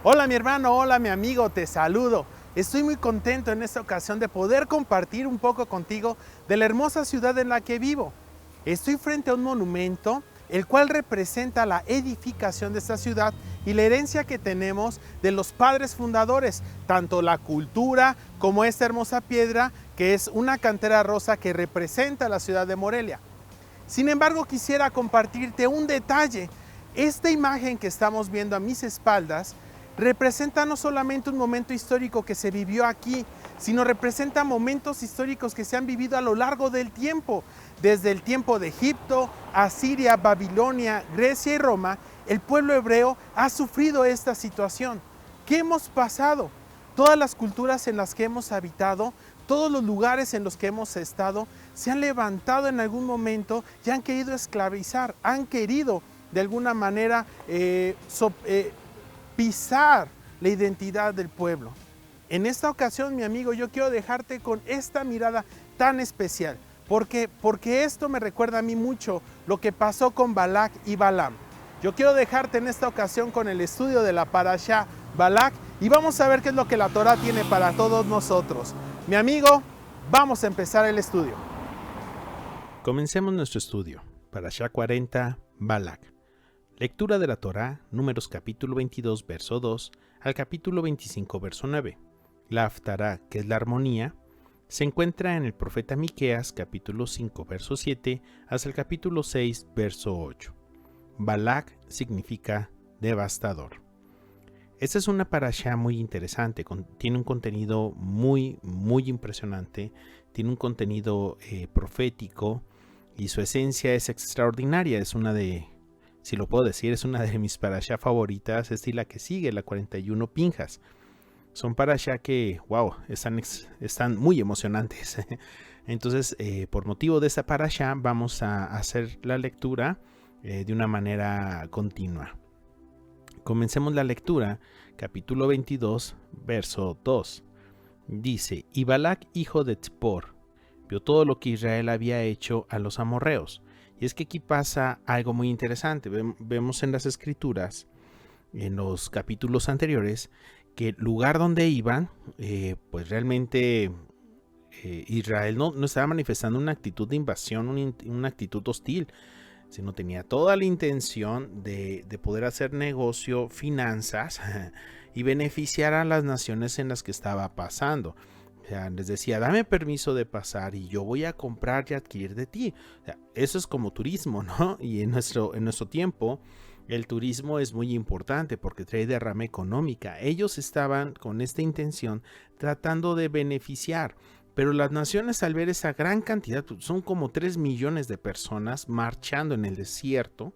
Hola mi hermano, hola mi amigo, te saludo. Estoy muy contento en esta ocasión de poder compartir un poco contigo de la hermosa ciudad en la que vivo. Estoy frente a un monumento, el cual representa la edificación de esta ciudad y la herencia que tenemos de los padres fundadores, tanto la cultura como esta hermosa piedra que es una cantera rosa que representa la ciudad de Morelia. Sin embargo, quisiera compartirte un detalle. Esta imagen que estamos viendo a mis espaldas representa no solamente un momento histórico que se vivió aquí, sino representa momentos históricos que se han vivido a lo largo del tiempo. Desde el tiempo de Egipto, Asiria, Babilonia, Grecia y Roma, el pueblo hebreo ha sufrido esta situación. ¿Qué hemos pasado? Todas las culturas en las que hemos habitado, todos los lugares en los que hemos estado, se han levantado en algún momento y han querido esclavizar, han querido de alguna manera pisar la identidad del pueblo. En esta ocasión, mi amigo, yo quiero dejarte con esta mirada tan especial, porque esto me recuerda a mí mucho lo que pasó con Balac y Balaam. Yo quiero dejarte en esta ocasión con el estudio de la Parashá Balac y vamos a ver qué es lo que la Torá tiene para todos nosotros. Mi amigo, vamos a empezar el estudio. Comencemos nuestro estudio. Parashá 40, Balac. Lectura de la Torá, Números capítulo 22, verso 2, al capítulo 25, verso 9. La Haftará, que es la armonía, se encuentra en el profeta Miqueas, capítulo 5, verso 7, hasta el capítulo 6, verso 8. Balac significa devastador. Esta es una parashá muy interesante, tiene un contenido muy impresionante, tiene un contenido profético y su esencia es extraordinaria. Es una de, si lo puedo decir, es una de mis parashá favoritas. Esta y la que sigue, la 41 Pinjas. Son parashá que, wow, están muy emocionantes. Entonces, por motivo de esta parashá, vamos a hacer la lectura de una manera continua. Comencemos la lectura, capítulo 22, verso 2. Dice: Y Balac, hijo de Tzipor, vio todo lo que Israel había hecho a los amorreos. Y es que aquí pasa algo muy interesante. Vemos en las escrituras, en los capítulos anteriores, que el lugar donde iban, pues realmente Israel no estaba manifestando una actitud de invasión, una actitud hostil, sino tenía toda la intención de poder hacer negocio, finanzas y beneficiar a las naciones en las que estaba pasando. O sea, les decía, dame permiso de pasar y yo voy a comprar y adquirir de ti. O sea, eso es como turismo, ¿no? Y en nuestro tiempo, el turismo es muy importante porque trae derrama económica. Ellos estaban con esta intención tratando de beneficiar. Pero las naciones, al ver esa gran cantidad, son como 3 millones de personas marchando en el desierto,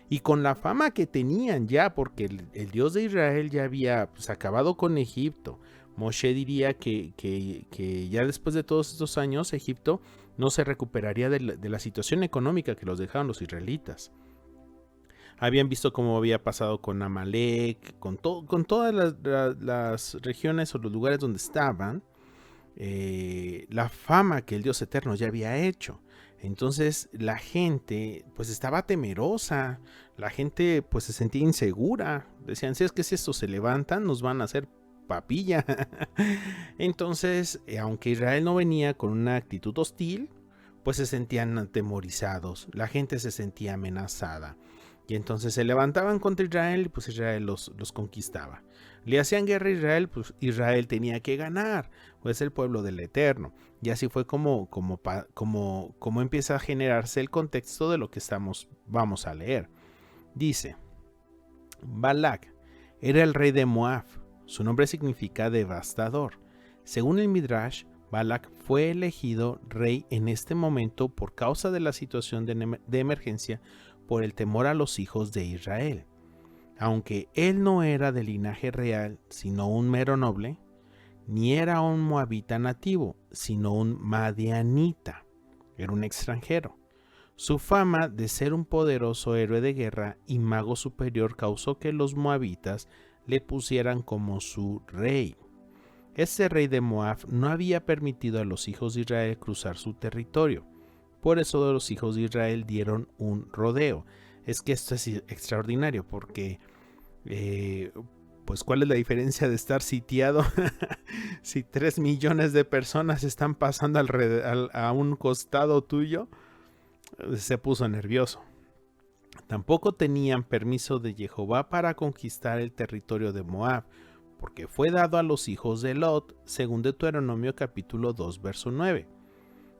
y con la fama que tenían ya, porque el Dios de Israel ya había acabado con Egipto. Moshe diría que ya después de todos estos años, Egipto no se recuperaría de la situación económica que los dejaron los israelitas. Habían visto cómo había pasado con Amalek, con todas las regiones o los lugares donde estaban. La fama que el Dios eterno ya había hecho. Entonces la gente pues estaba temerosa, la gente pues se sentía insegura. Decían, si es que si estos se levantan nos van a hacer papilla. Entonces, aunque Israel no venía con una actitud hostil, pues se sentían atemorizados, la gente se sentía amenazada. Y entonces se levantaban contra Israel y pues Israel los conquistaba. Le hacían guerra a Israel, pues Israel tenía que ganar, pues el pueblo del Eterno. Y así fue como empieza a generarse el contexto de lo que vamos a leer. Dice: Balac era el rey de Moab. Su nombre significa devastador. Según el Midrash, Balac fue elegido rey en este momento por causa de la situación de emergencia por el temor a los hijos de Israel. Aunque él no era de linaje real, sino un mero noble, ni era un moabita nativo, sino un madianita. Era un extranjero. Su fama de ser un poderoso héroe de guerra y mago superior causó que los moabitas le pusieran como su rey. Este rey de Moab no había permitido a los hijos de Israel cruzar su territorio. Por eso los hijos de Israel dieron un rodeo. Es que esto es extraordinario porque Pues ¿cuál es la diferencia de estar sitiado si 3 millones de personas están pasando a un costado tuyo? Se puso nervioso. Tampoco tenían permiso de Jehová para conquistar el territorio de Moab, porque fue dado a los hijos de Lot, según Deuteronomio capítulo 2, verso 9.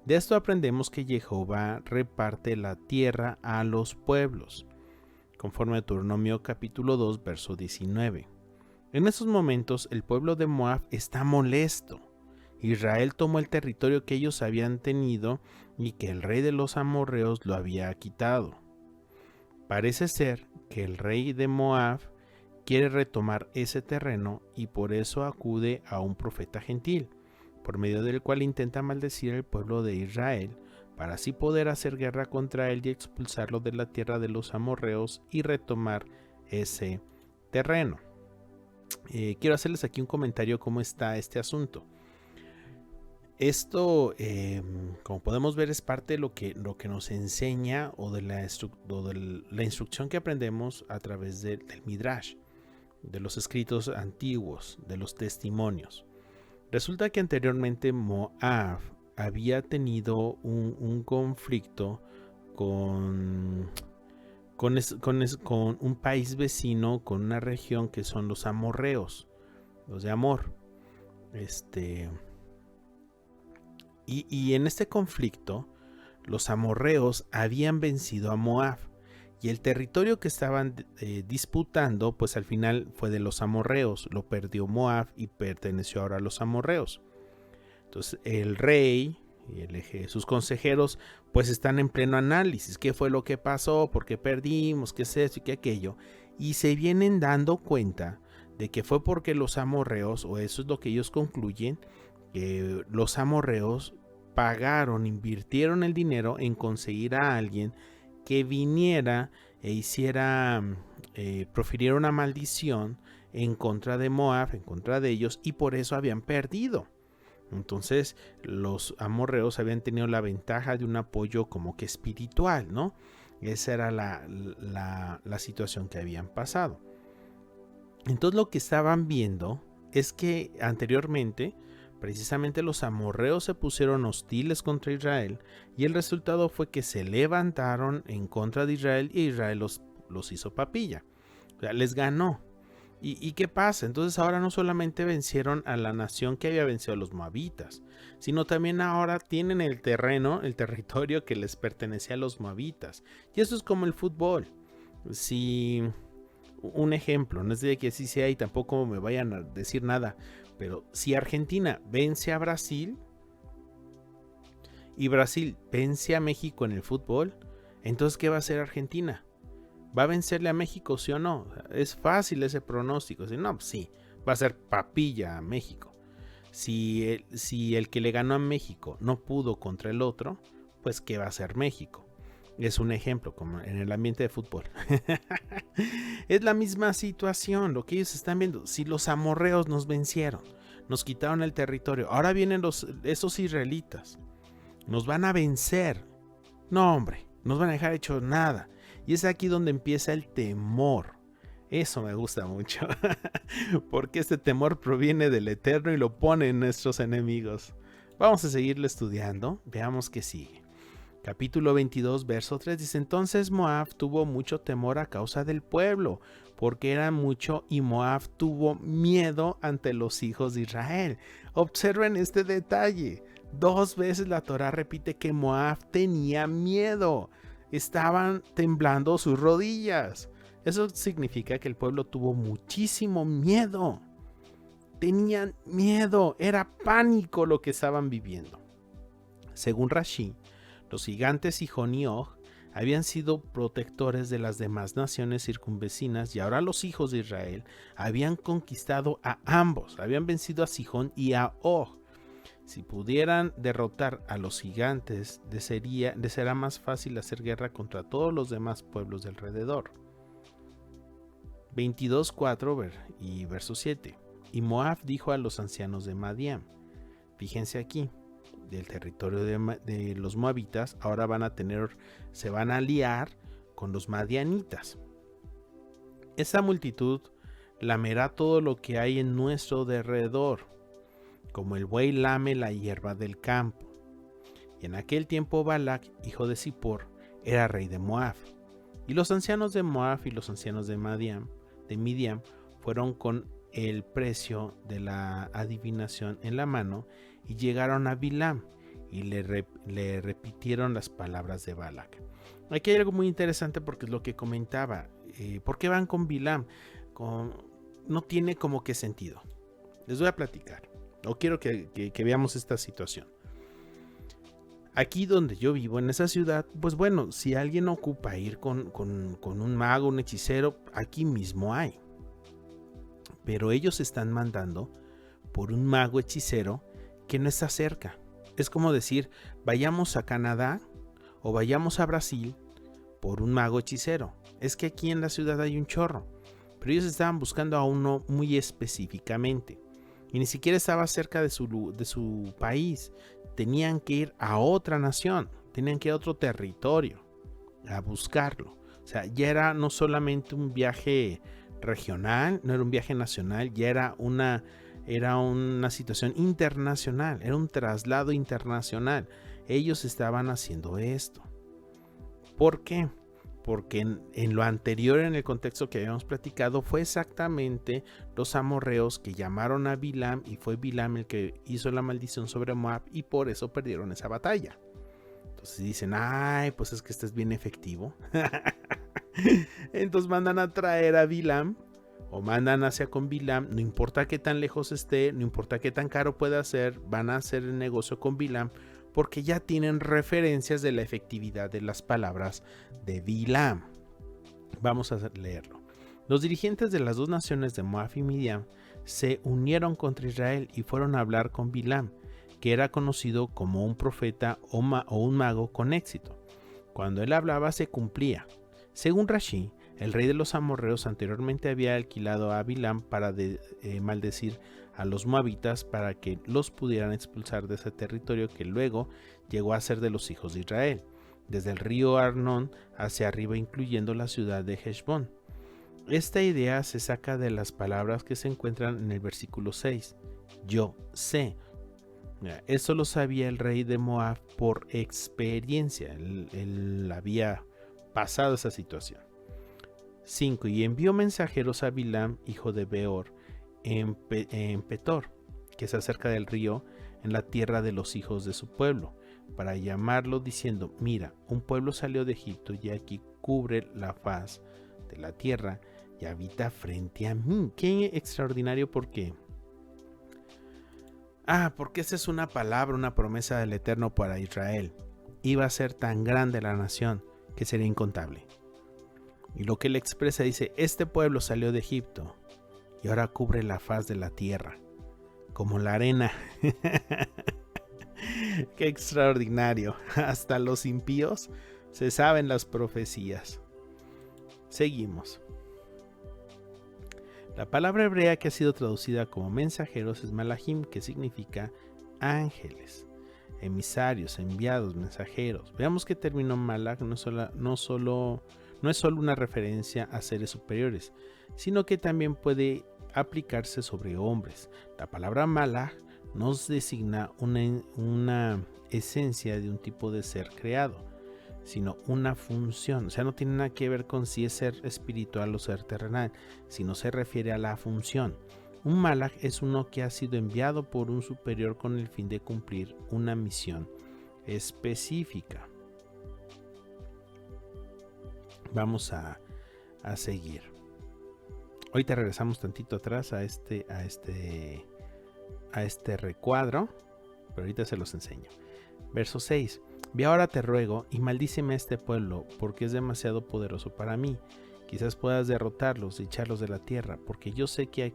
De esto aprendemos que Jehová reparte la tierra a los pueblos, conforme a Deuteronomio capítulo 2, verso 19. En esos momentos el pueblo de Moab está molesto. Israel tomó el territorio que ellos habían tenido y que el rey de los amorreos lo había quitado. Parece ser que el rey de Moab quiere retomar ese terreno y por eso acude a un profeta gentil, por medio del cual intenta maldecir al pueblo de Israel, para así poder hacer guerra contra él y expulsarlo de la tierra de los amorreos y retomar ese terreno. Quiero hacerles aquí un comentario cómo está este asunto. Esto, como podemos ver, es parte de lo que nos enseña o de la instrucción que aprendemos a través del Midrash, de los escritos antiguos, de los testimonios. Resulta que anteriormente Moab había tenido un conflicto con un país vecino, con una región que son los amorreos, los de Amor. Y en este conflicto, los amorreos habían vencido a Moab. Y el territorio que estaban disputando, pues al final fue de los amorreos. Lo perdió Moab y perteneció ahora a los amorreos. Entonces el rey y sus consejeros pues están en pleno análisis. ¿Qué fue lo que pasó? ¿Por qué perdimos? ¿Qué es eso y qué aquello? Y se vienen dando cuenta de que fue porque los amorreos, o eso es lo que ellos concluyen, que los amorreos pagaron, invirtieron el dinero en conseguir a alguien que viniera e hiciera, profiriera una maldición en contra de Moab, en contra de ellos, y por eso habían perdido. Entonces los amorreos habían tenido la ventaja de un apoyo como que espiritual, ¿no? Esa era la situación que habían pasado. Entonces lo que estaban viendo es que anteriormente precisamente los amorreos se pusieron hostiles contra Israel y el resultado fue que se levantaron en contra de Israel y Israel los hizo papilla. O sea, les ganó. ¿Y qué pasa? Entonces ahora no solamente vencieron a la nación que había vencido a los moabitas, sino también ahora tienen el territorio que les pertenecía a los moabitas. Y eso es como el fútbol. Si un ejemplo, no es de que así sea y tampoco me vayan a decir nada, pero si Argentina vence a Brasil y Brasil vence a México en el fútbol, entonces ¿qué va a hacer Argentina? ¿Va a vencerle a México, sí o no? Es fácil ese pronóstico. Si no, pues sí, va a ser papilla a México. Si el que le ganó a México no pudo contra el otro, pues ¿qué va a hacer México? Es un ejemplo, como en el ambiente de fútbol. Es la misma situación, lo que ellos están viendo. Si los amorreos nos vencieron, nos quitaron el territorio, ahora vienen esos israelitas, nos van a vencer. No, hombre, nos van a dejar hecho nada. Y es aquí donde empieza el temor. Eso me gusta mucho. Porque este temor proviene del Eterno y lo pone en nuestros enemigos. Vamos a seguirlo estudiando. Veamos qué sigue. Capítulo 22, verso 3 dice: entonces Moab tuvo mucho temor a causa del pueblo, porque era mucho, y Moab tuvo miedo ante los hijos de Israel. Observen este detalle. 2 veces la Torá repite que Moab tenía miedo. Estaban temblando sus rodillas. Eso significa que el pueblo tuvo muchísimo miedo. Tenían miedo, era pánico lo que estaban viviendo. Según Rashi, los gigantes Sihón y Og habían sido protectores de las demás naciones circunvecinas y ahora los hijos de Israel habían conquistado a ambos, habían vencido a Sihón y a Og. Si pudieran derrotar a los gigantes, les será más fácil hacer guerra contra todos los demás pueblos de alrededor. 22:4 y verso 7. Y Moab dijo a los ancianos de Madián, fíjense aquí, del territorio de los moabitas, ahora se van a aliar con los madianitas. Esa multitud lamerá todo lo que hay en nuestro derredor, como el buey lame la hierba del campo. Y en aquel tiempo Balac, hijo de Zippor, era rey de Moab. Y los ancianos de Moab y los ancianos de Midian fueron con el precio de la adivinación en la mano y llegaron a Bilam y le repitieron las palabras de Balac. Aquí hay algo muy interesante porque es lo que comentaba. ¿Por qué van con Bilam? No tiene como que sentido. Les voy a platicar. O quiero que veamos esta situación. Aquí donde yo vivo, en esa ciudad, pues bueno, si alguien ocupa ir con un mago, un hechicero, aquí mismo hay. Pero ellos están mandando por un mago hechicero que no está cerca. Es como decir, vayamos a Canadá o vayamos a Brasil por un mago hechicero. Es que aquí en la ciudad hay un chorro, pero ellos estaban buscando a uno muy específicamente. Y ni siquiera estaba cerca de su país. Tenían que ir a otra nación, tenían que ir a otro territorio a buscarlo. O sea, ya era no solamente un viaje regional, no era un viaje nacional, ya era una situación internacional, era un traslado internacional. Ellos estaban haciendo esto. ¿Por qué? Porque en lo anterior, en el contexto que habíamos platicado, fue exactamente los amorreos que llamaron a Bilam y fue Bilam el que hizo la maldición sobre Moab y por eso perdieron esa batalla. Entonces dicen, ay, pues es que este es bien efectivo. Entonces mandan a traer a Bilam o mandan hacia con Bilam, no importa qué tan lejos esté, no importa qué tan caro pueda ser, van a hacer el negocio con Bilam porque ya tienen referencias de la efectividad de las palabras de Bilam. Vamos a leerlo. Los dirigentes de las dos naciones de Moab y Midian se unieron contra Israel y fueron a hablar con Bilam, que era conocido como un profeta o un mago con éxito. Cuando él hablaba se cumplía. Según Rashi, el rey de los amorreos anteriormente había alquilado a Bilam para maldecir a los moabitas para que los pudieran expulsar de ese territorio que luego llegó a ser de los hijos de Israel, desde el río Arnón hacia arriba, incluyendo la ciudad de Heshbón. Esta idea se saca de las palabras que se encuentran en el versículo 6. Yo sé. Eso lo sabía el rey de Moab por experiencia. Él había pasado esa situación. 5. Y envió mensajeros a Bilam, hijo de Beor, en Petor, que es acerca del río, en la tierra de los hijos de su pueblo, para llamarlo diciendo, mira, un pueblo salió de Egipto y aquí cubre la faz de la tierra y habita frente a mí. Qué extraordinario, porque esa es una palabra, una promesa del Eterno para Israel. Iba a ser tan grande la nación que sería incontable. Y lo que él expresa dice, este pueblo salió de Egipto y ahora cubre la faz de la tierra, como la arena. Qué extraordinario. Hasta los impíos se saben las profecías. Seguimos. La palabra hebrea que ha sido traducida como mensajeros es malachim, que significa ángeles, emisarios, enviados, mensajeros. Veamos que el término malach no es solo una referencia a seres superiores, sino que también puede aplicarse sobre hombres. La palabra malach nos designa una esencia de un tipo de ser creado, sino una función. O sea, no tiene nada que ver con si es ser espiritual o ser terrenal, sino se refiere a la función. Un malach es uno que ha sido enviado por un superior con el fin de cumplir una misión específica. Vamos a seguir. Ahorita regresamos tantito atrás a este recuadro, pero ahorita se los enseño. Verso 6. Ve ahora te ruego y maldíceme a este pueblo, porque es demasiado poderoso para mí. Quizás puedas derrotarlos y echarlos de la tierra, porque yo sé que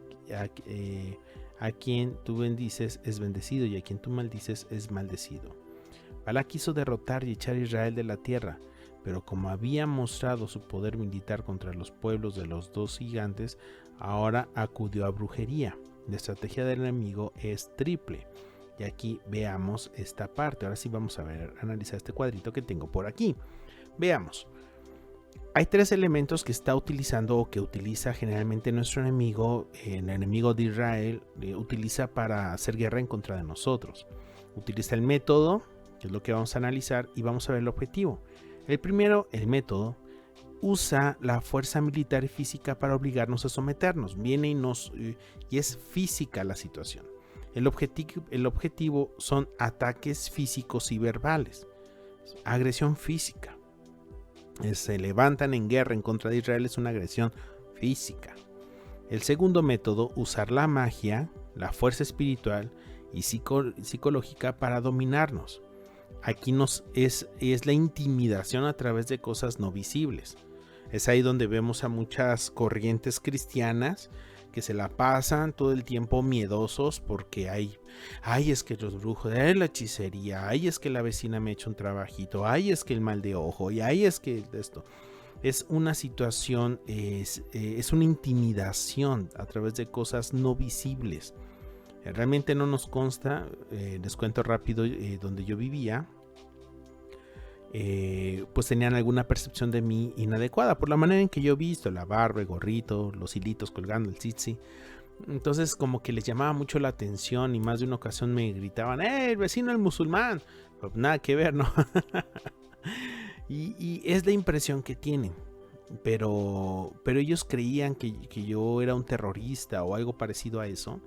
a quien tú bendices es bendecido y a quien tú maldices es maldecido. Balac quiso derrotar y echar a Israel de la tierra, pero como había mostrado su poder militar contra los pueblos de los dos gigantes, ahora acudió a brujería. La estrategia del enemigo es triple. Y aquí veamos esta parte. Ahora sí vamos a analizar este cuadrito que tengo por aquí. Veamos. Hay tres elementos que está utilizando o que utiliza generalmente nuestro enemigo, el enemigo de Israel, utiliza para hacer guerra en contra de nosotros. Utiliza el método, que es lo que vamos a analizar, y vamos a ver el objetivo. El primero, el método, usa la fuerza militar y física para obligarnos a someternos. Viene y es física la situación. El objetivo son ataques físicos y verbales. Agresión física. Se levantan en guerra en contra de Israel, es una agresión física. El segundo método, usar la magia, la fuerza espiritual y psicológica para dominarnos. Aquí es la intimidación a través de cosas no visibles. Es ahí donde vemos a muchas corrientes cristianas que se la pasan todo el tiempo miedosos porque es que los brujos, la hechicería, es que la vecina me ha hecho un trabajito, es que el mal de ojo, y es que esto. Es una situación, es una intimidación a través de cosas no visibles. Realmente no nos consta, les cuento rápido donde yo vivía. Pues tenían alguna percepción de mí inadecuada por la manera en que yo he visto la barba, el gorrito, los hilitos colgando, el tzitzi. Entonces como que les llamaba mucho la atención y más de una ocasión me gritaban, el vecino es musulmán. Pues nada que ver, ¿no? y es la impresión que tienen. Pero ellos creían que yo era un terrorista o algo parecido a eso.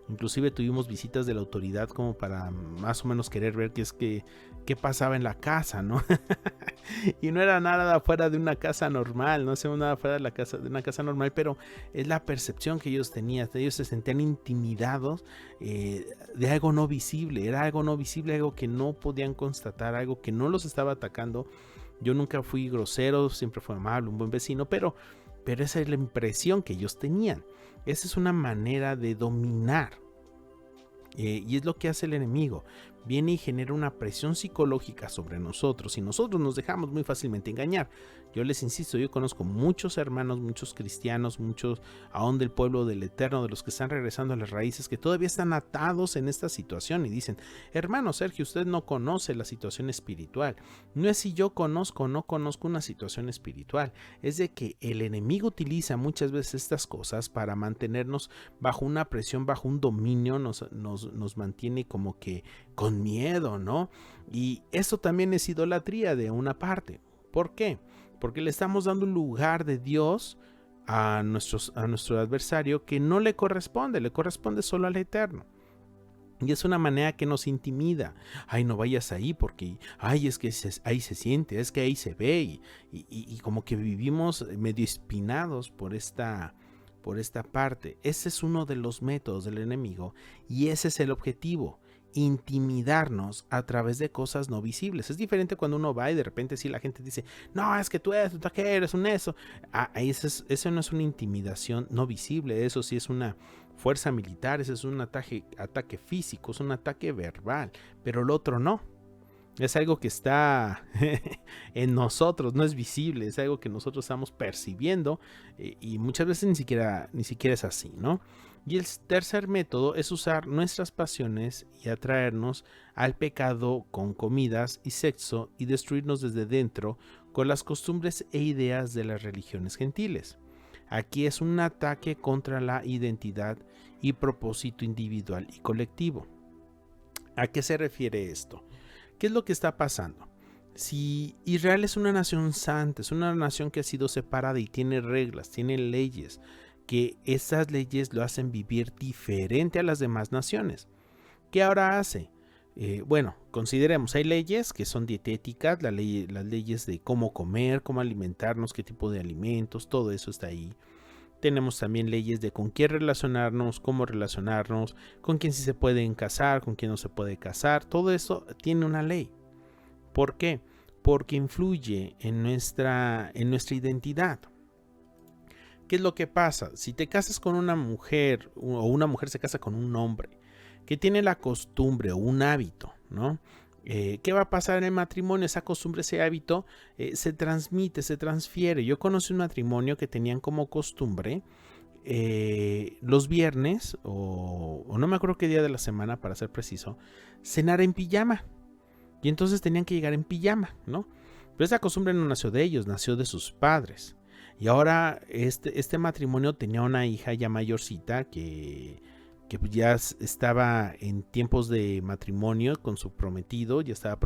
Inclusive tuvimos visitas de la autoridad como para más o menos querer ver qué pasaba en la casa, ¿no? Y no era nada fuera de una casa normal, no sé, nada fuera de una casa normal, pero es la percepción que ellos tenían. Ellos se sentían intimidados de algo no visible. Era algo no visible, algo que no podían constatar, algo que no los estaba atacando. Yo nunca fui grosero, siempre fui amable, un buen vecino, pero esa es la impresión que ellos tenían. Esa es una manera de dominar. Y es lo que hace el enemigo. Viene y genera una presión psicológica sobre nosotros y nosotros nos dejamos muy fácilmente engañar. Yo les insisto, yo conozco muchos hermanos, muchos cristianos, muchos aún del pueblo del Eterno, de los que están regresando a las raíces, que todavía están atados en esta situación y dicen, hermano Sergio, usted no conoce la situación espiritual. No es si yo conozco o no conozco una situación espiritual, es de que el enemigo utiliza muchas veces estas cosas para mantenernos bajo una presión, bajo un dominio, nos mantiene como que con miedo, ¿no? Y eso también es idolatría de una parte. ¿Por qué? Porque le estamos dando un lugar de Dios a nuestro adversario que no le corresponde solo al Eterno. Y es una manera que nos intimida. No vayas ahí porque, es que ahí se siente, es que ahí se ve. Y como que vivimos medio espinados por esta parte. Ese es uno de los métodos del enemigo y ese es el objetivo. Intimidarnos a través de cosas no visibles. Es diferente cuando uno va y de repente si la gente dice, no, es que tú eres un eso. Eso no es una intimidación no visible, eso sí es una fuerza militar, eso es un ataque físico, es un ataque verbal, pero lo otro no. Es algo que está en nosotros, no es visible, es algo que nosotros estamos percibiendo y muchas veces ni siquiera es así, ¿no? Y el tercer método es usar nuestras pasiones y atraernos al pecado con comidas y sexo y destruirnos desde dentro con las costumbres e ideas de las religiones gentiles. Aquí es un ataque contra la identidad y propósito individual y colectivo. ¿A qué se refiere esto? ¿Qué es lo que está pasando? Si Israel es una nación santa, es una nación que ha sido separada y tiene reglas, tiene leyes, que esas leyes lo hacen vivir diferente a las demás naciones. ¿Qué ahora hace? Consideremos, hay leyes que son dietéticas, las leyes de cómo comer, cómo alimentarnos, qué tipo de alimentos, todo eso está ahí. Tenemos también leyes de con quién relacionarnos, cómo relacionarnos, con quién sí se pueden casar, con quién no se puede casar. Todo eso tiene una ley. ¿Por qué? Porque influye en nuestra identidad. ¿Qué es lo que pasa? Si te casas con una mujer o una mujer se casa con un hombre que tiene la costumbre o un hábito, ¿no? ¿Qué va a pasar en el matrimonio? Esa costumbre, ese hábito se transmite, se transfiere. Yo conocí un matrimonio que tenían como costumbre los viernes o no me acuerdo qué día de la semana para ser preciso, cenar en pijama. Y entonces tenían que llegar en pijama, ¿no? Pero esa costumbre no nació de ellos, nació de sus padres. Y ahora este matrimonio tenía una hija ya mayorcita que ya estaba en tiempos de matrimonio con su prometido, ya estaba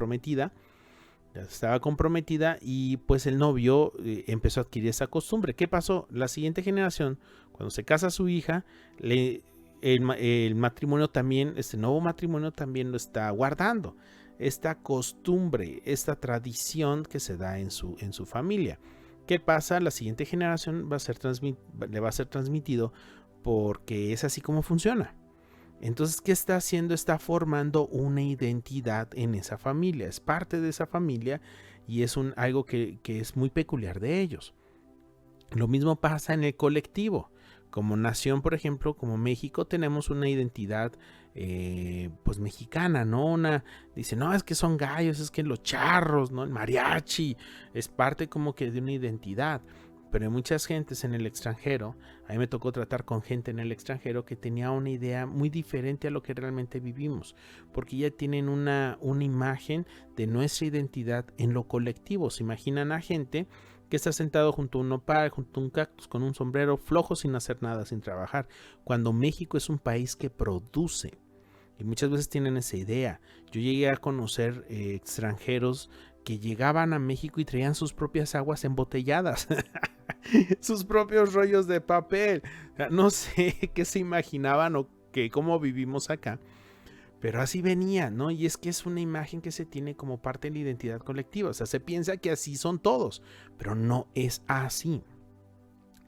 comprometida, y pues el novio empezó a adquirir esa costumbre. ¿Qué pasó? La siguiente generación, cuando se casa su hija, el matrimonio también, este nuevo matrimonio también lo está guardando. Esta costumbre, esta tradición que se da en su familia. ¿Qué pasa? La siguiente generación le va a ser transmitido porque es así como funciona. Entonces, ¿qué está haciendo? Está formando una identidad en esa familia. Es parte de esa familia y es algo que es muy peculiar de ellos. Lo mismo pasa en el colectivo. Como nación, por ejemplo, como México, tenemos una identidad pues mexicana, ¿no? Dice, no, es que son gallos, es que los charros, ¿no? El mariachi, es parte como que de una identidad. Pero hay muchas gentes en el extranjero, a mí me tocó tratar con gente en el extranjero que tenía una idea muy diferente a lo que realmente vivimos, porque ya tienen una imagen de nuestra identidad en lo colectivo. Se imaginan a gente que está sentado junto a un nopal, junto a un cactus, con un sombrero, flojo, sin hacer nada, sin trabajar, cuando México es un país que produce. Y muchas veces tienen esa idea. Yo llegué a conocer extranjeros que llegaban a México y traían sus propias aguas embotelladas, sus propios rollos de papel. No sé qué se imaginaban o cómo vivimos acá, pero así venía, ¿no? Y es que es una imagen que se tiene como parte de la identidad colectiva. O sea, se piensa que así son todos, pero no es así.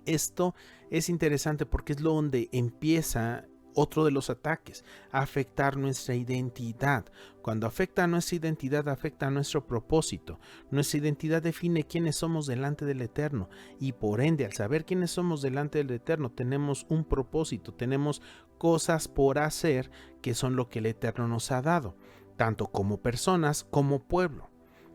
Esto es interesante porque es donde empieza otro de los ataques, afectar nuestra identidad. Cuando afecta a nuestra identidad, afecta a nuestro propósito. Nuestra identidad define quiénes somos delante del Eterno, y por ende, al saber quiénes somos delante del Eterno, tenemos un propósito, tenemos cosas por hacer que son lo que el Eterno nos ha dado, tanto como personas como pueblo.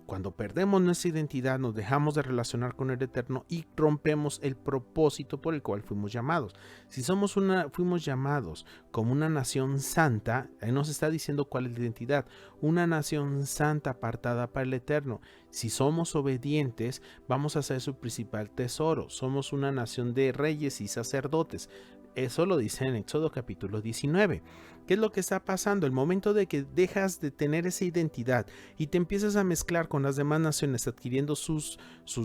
Cuando perdemos nuestra identidad, nos dejamos de relacionar con el Eterno y rompemos el propósito por el cual fuimos llamados. Si fuimos llamados como una nación santa, ahí nos está diciendo cuál es la identidad. Una nación santa apartada para el Eterno. Si somos obedientes, vamos a ser su principal tesoro. Somos una nación de reyes y sacerdotes. Eso lo dice en Éxodo capítulo 19. ¿Qué es lo que está pasando? El momento de que dejas de tener esa identidad y te empiezas a mezclar con las demás naciones, adquiriendo sus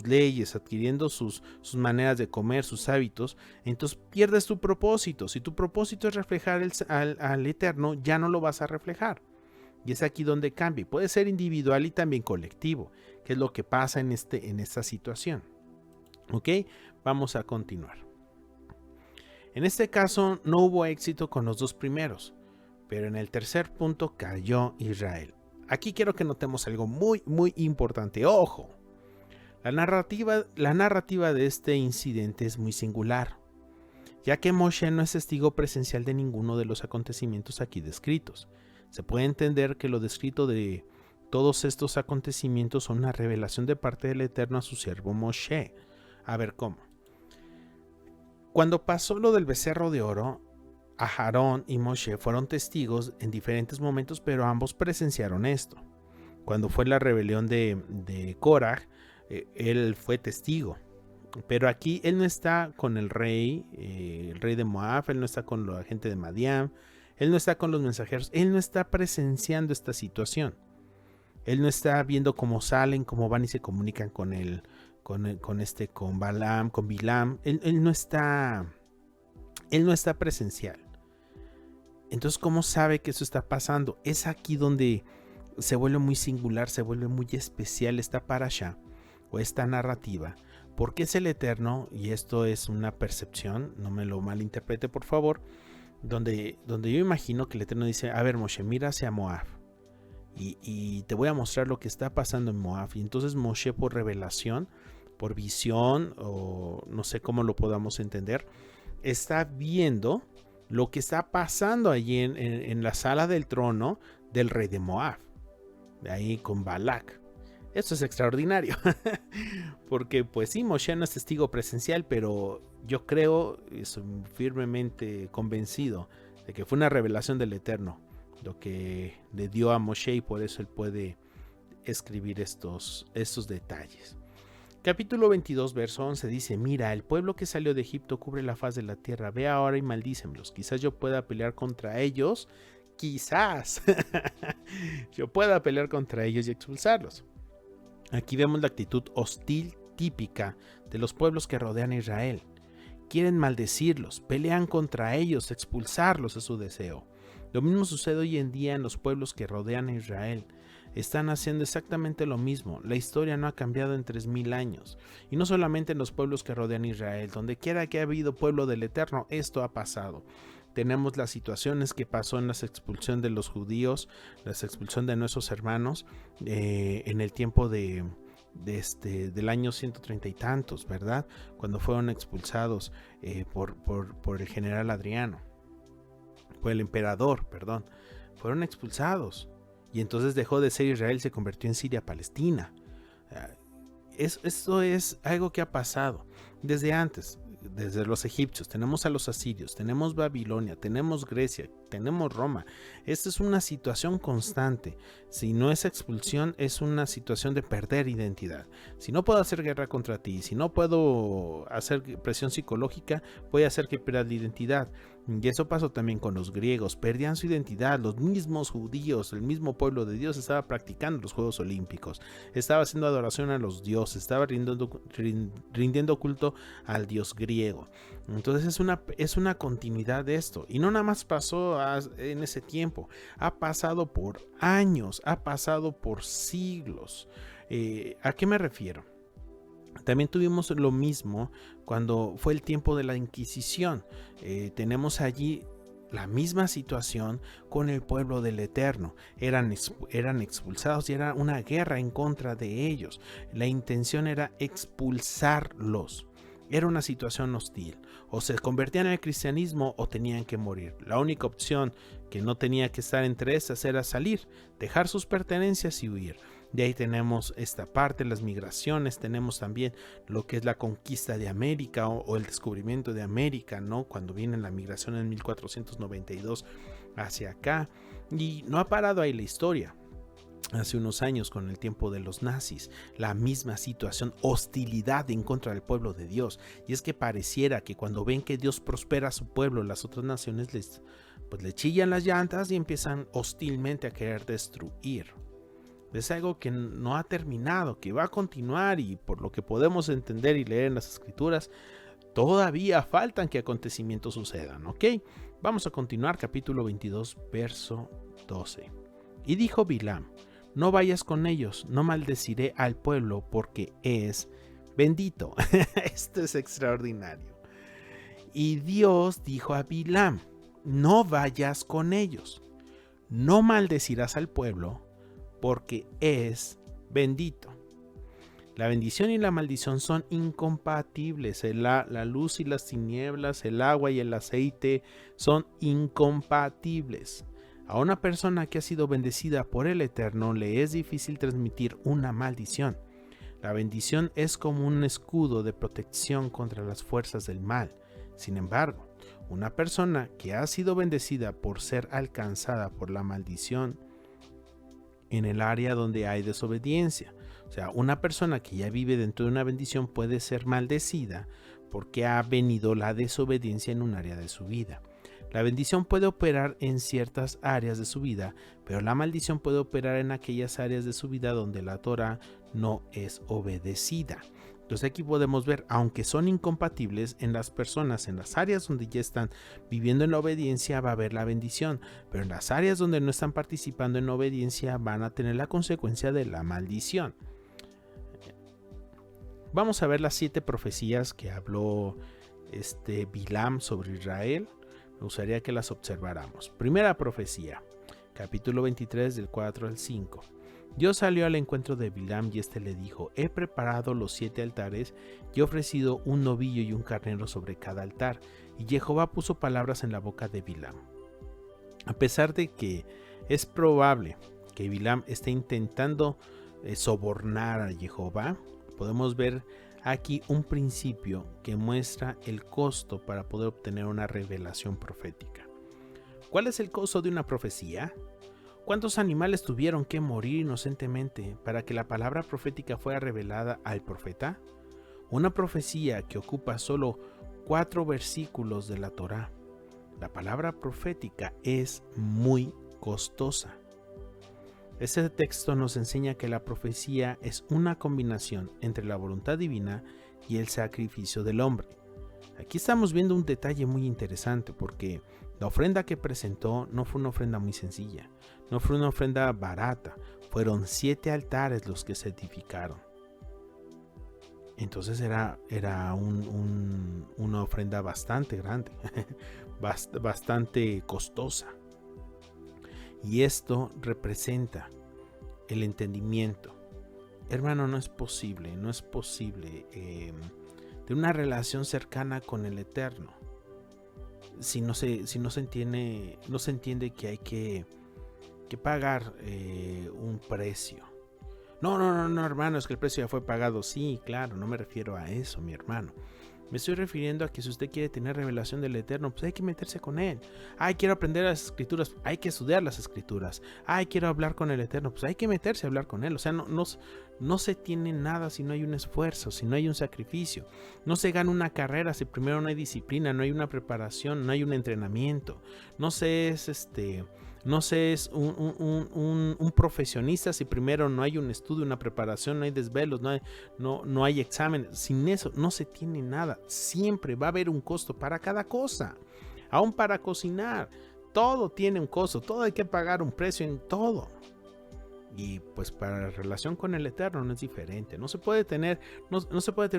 leyes, adquiriendo sus maneras de comer, sus hábitos, entonces pierdes tu propósito. Si tu propósito es reflejar al Eterno, ya no lo vas a reflejar. Y es aquí donde cambia. Puede ser individual y también colectivo, que es lo que pasa en esta situación. ¿Ok? Vamos a continuar. En este caso no hubo éxito con los dos primeros, pero en el tercer punto cayó Israel. Aquí quiero que notemos algo muy, muy importante. ¡Ojo! La narrativa de este incidente es muy singular, ya que Moshe no es testigo presencial de ninguno de los acontecimientos aquí descritos. Se puede entender que lo descrito de todos estos acontecimientos son una revelación de parte del Eterno a su siervo Moshe. A ver cómo. Cuando pasó lo del becerro de oro, Aarón y Moshe fueron testigos en diferentes momentos, pero ambos presenciaron esto. Cuando fue la rebelión de Korah, él fue testigo. Pero aquí él no está con el rey de Moab, él no está con la gente de Madián, él no está con los mensajeros, él no está presenciando esta situación. Él no está viendo cómo salen, cómo van y se comunican con él. Con Balaam, con Bilam, él no está presencial. Entonces, ¿cómo sabe que eso está pasando? Es aquí donde se vuelve muy singular, se vuelve muy especial esta parasha o esta narrativa, porque es el Eterno, y esto es una percepción, no me lo malinterprete por favor, donde yo imagino que el Eterno dice, a ver Moshe, mira hacia Moab, y te voy a mostrar lo que está pasando en Moab. Y entonces Moshe, por revelación, por visión, o no sé cómo lo podamos entender, está viendo lo que está pasando allí en la sala del trono del rey de Moab, de ahí con Balak. Esto es extraordinario, porque pues sí, Moshe no es testigo presencial, pero yo creo, estoy firmemente convencido de que fue una revelación del Eterno, lo que le dio a Moshe, y por eso él puede escribir estos detalles. Capítulo 22, verso 11 dice: mira, el pueblo que salió de Egipto cubre la faz de la tierra, ve ahora y maldícenlos, quizás yo pueda pelear contra ellos, quizás yo pueda pelear contra ellos y expulsarlos. Aquí vemos la actitud hostil típica de los pueblos que rodean a Israel. Quieren maldecirlos, pelean contra ellos, expulsarlos es su deseo. Lo mismo sucede hoy en día en los pueblos que rodean a Israel. Están haciendo exactamente lo mismo. La historia no ha cambiado en 3000 años. Y no solamente en los pueblos que rodean a Israel. Donde quiera que ha habido pueblo del Eterno, esto ha pasado. Tenemos las situaciones que pasó en la expulsión de los judíos, la expulsión de nuestros hermanos en el tiempo del año 130 y tantos, ¿verdad? Cuando fueron expulsados por el general Adriano, por el emperador, perdón. Fueron expulsados. Y entonces dejó de ser Israel, se convirtió en Siria-Palestina. Esto es algo que ha pasado desde antes, desde los egipcios. Tenemos a los asirios, tenemos Babilonia, tenemos Grecia, tenemos Roma. Esta es una situación constante. Si no es expulsión, es una situación de perder identidad. Si no puedo hacer guerra contra ti, si no puedo hacer presión psicológica, voy a hacer que pierdas la identidad. Y eso pasó también con los griegos, perdían su identidad. Los mismos judíos, el mismo pueblo de Dios estaba practicando los Juegos Olímpicos, estaba haciendo adoración a los dioses, estaba rindiendo culto al dios griego. Entonces es una continuidad de esto, y no nada más pasó en ese tiempo, ha pasado por años, ha pasado por siglos. ¿A qué me refiero? También tuvimos lo mismo cuando fue el tiempo de la Inquisición. Tenemos allí la misma situación con el pueblo del Eterno. Eran expulsados y era una guerra en contra de ellos. La intención era expulsarlos. Era una situación hostil. O se convertían al cristianismo o tenían que morir. La única opción que no tenía que estar entre esas era salir, dejar sus pertenencias y huir. De ahí tenemos esta parte, las migraciones, tenemos también lo que es la conquista de América o el descubrimiento de América, ¿no? Cuando viene la migración en 1492 hacia acá. Y no ha parado ahí la historia. Hace unos años, con el tiempo de los nazis, la misma situación, hostilidad en contra del pueblo de Dios. Y es que pareciera que cuando ven que Dios prospera a su pueblo, las otras naciones le chillan las llantas y empiezan hostilmente a querer destruir. Es algo que no ha terminado, que va a continuar, y por lo que podemos entender y leer en las escrituras, todavía faltan que acontecimientos sucedan, ¿ok? Vamos a continuar, capítulo 22, verso 12. Y dijo Bilam: no vayas con ellos, no maldeciré al pueblo porque es bendito. Esto es extraordinario. Y Dios dijo a Bilam: no vayas con ellos, no maldecirás al pueblo porque es bendito. La bendición y la maldición son incompatibles. La luz y las tinieblas, el agua y el aceite son incompatibles. A una persona que ha sido bendecida por el Eterno le es difícil transmitir una maldición. La bendición es como un escudo de protección contra las fuerzas del mal. Sin embargo, una persona que ha sido bendecida por ser alcanzada por la maldición en el área donde hay desobediencia. O sea, una persona que ya vive dentro de una bendición puede ser maldecida porque ha venido la desobediencia en un área de su vida. La bendición puede operar en ciertas áreas de su vida, pero la maldición puede operar en aquellas áreas de su vida donde la Torah no es obedecida. Entonces aquí podemos ver, aunque son incompatibles, en las personas, en las áreas donde ya están viviendo en la obediencia va a haber la bendición, pero en las áreas donde no están participando en obediencia van a tener la consecuencia de la maldición. Vamos a ver las 7 profecías que habló Bilam sobre Israel. Me gustaría que las observáramos. Primera profecía, capítulo 23 del 4 al 5. Dios salió al encuentro de Bilam y le dijo: he preparado los 7 altares y he ofrecido un novillo y un carnero sobre cada altar. Y Jehová puso palabras en la boca de Bilam. A pesar de que es probable que Bilam esté intentando sobornar a Jehová, podemos ver aquí un principio que muestra el costo para poder obtener una revelación profética. ¿Cuál es el costo de una profecía? ¿Cuántos animales tuvieron que morir inocentemente para que la palabra profética fuera revelada al profeta? Una profecía que ocupa solo 4 versículos de la Torá. La palabra profética es muy costosa. Este texto nos enseña que la profecía es una combinación entre la voluntad divina y el sacrificio del hombre. Aquí estamos viendo un detalle muy interesante porque la ofrenda que presentó no fue una ofrenda muy sencilla, no fue una ofrenda barata, fueron 7 altares los que se edificaron. Entonces era una ofrenda bastante grande, bastante costosa. Y esto representa el entendimiento. Hermano, no es posible de una relación cercana con el Eterno si no se entiende que hay que pagar un precio. No, hermano, es que el precio ya fue pagado. Sí, claro, no me refiero a eso, mi hermano. Me estoy refiriendo a que si usted quiere tener revelación del Eterno, pues hay que meterse con Él. Quiero aprender las Escrituras, hay que estudiar las Escrituras. Quiero hablar con el Eterno, pues hay que meterse a hablar con Él. O sea, no se tiene nada si no hay un esfuerzo, si no hay un sacrificio. No se gana una carrera si primero no hay disciplina, no hay una preparación, no hay un entrenamiento. No se es un profesionista si primero no hay un estudio, una preparación, no hay desvelos, no hay exámenes. Sin eso no se tiene nada. Siempre va a haber un costo para cada cosa. Aún para cocinar, todo tiene un costo, todo hay que pagar un precio en todo. Y pues para la relación con el Eterno no es diferente. No se puede tener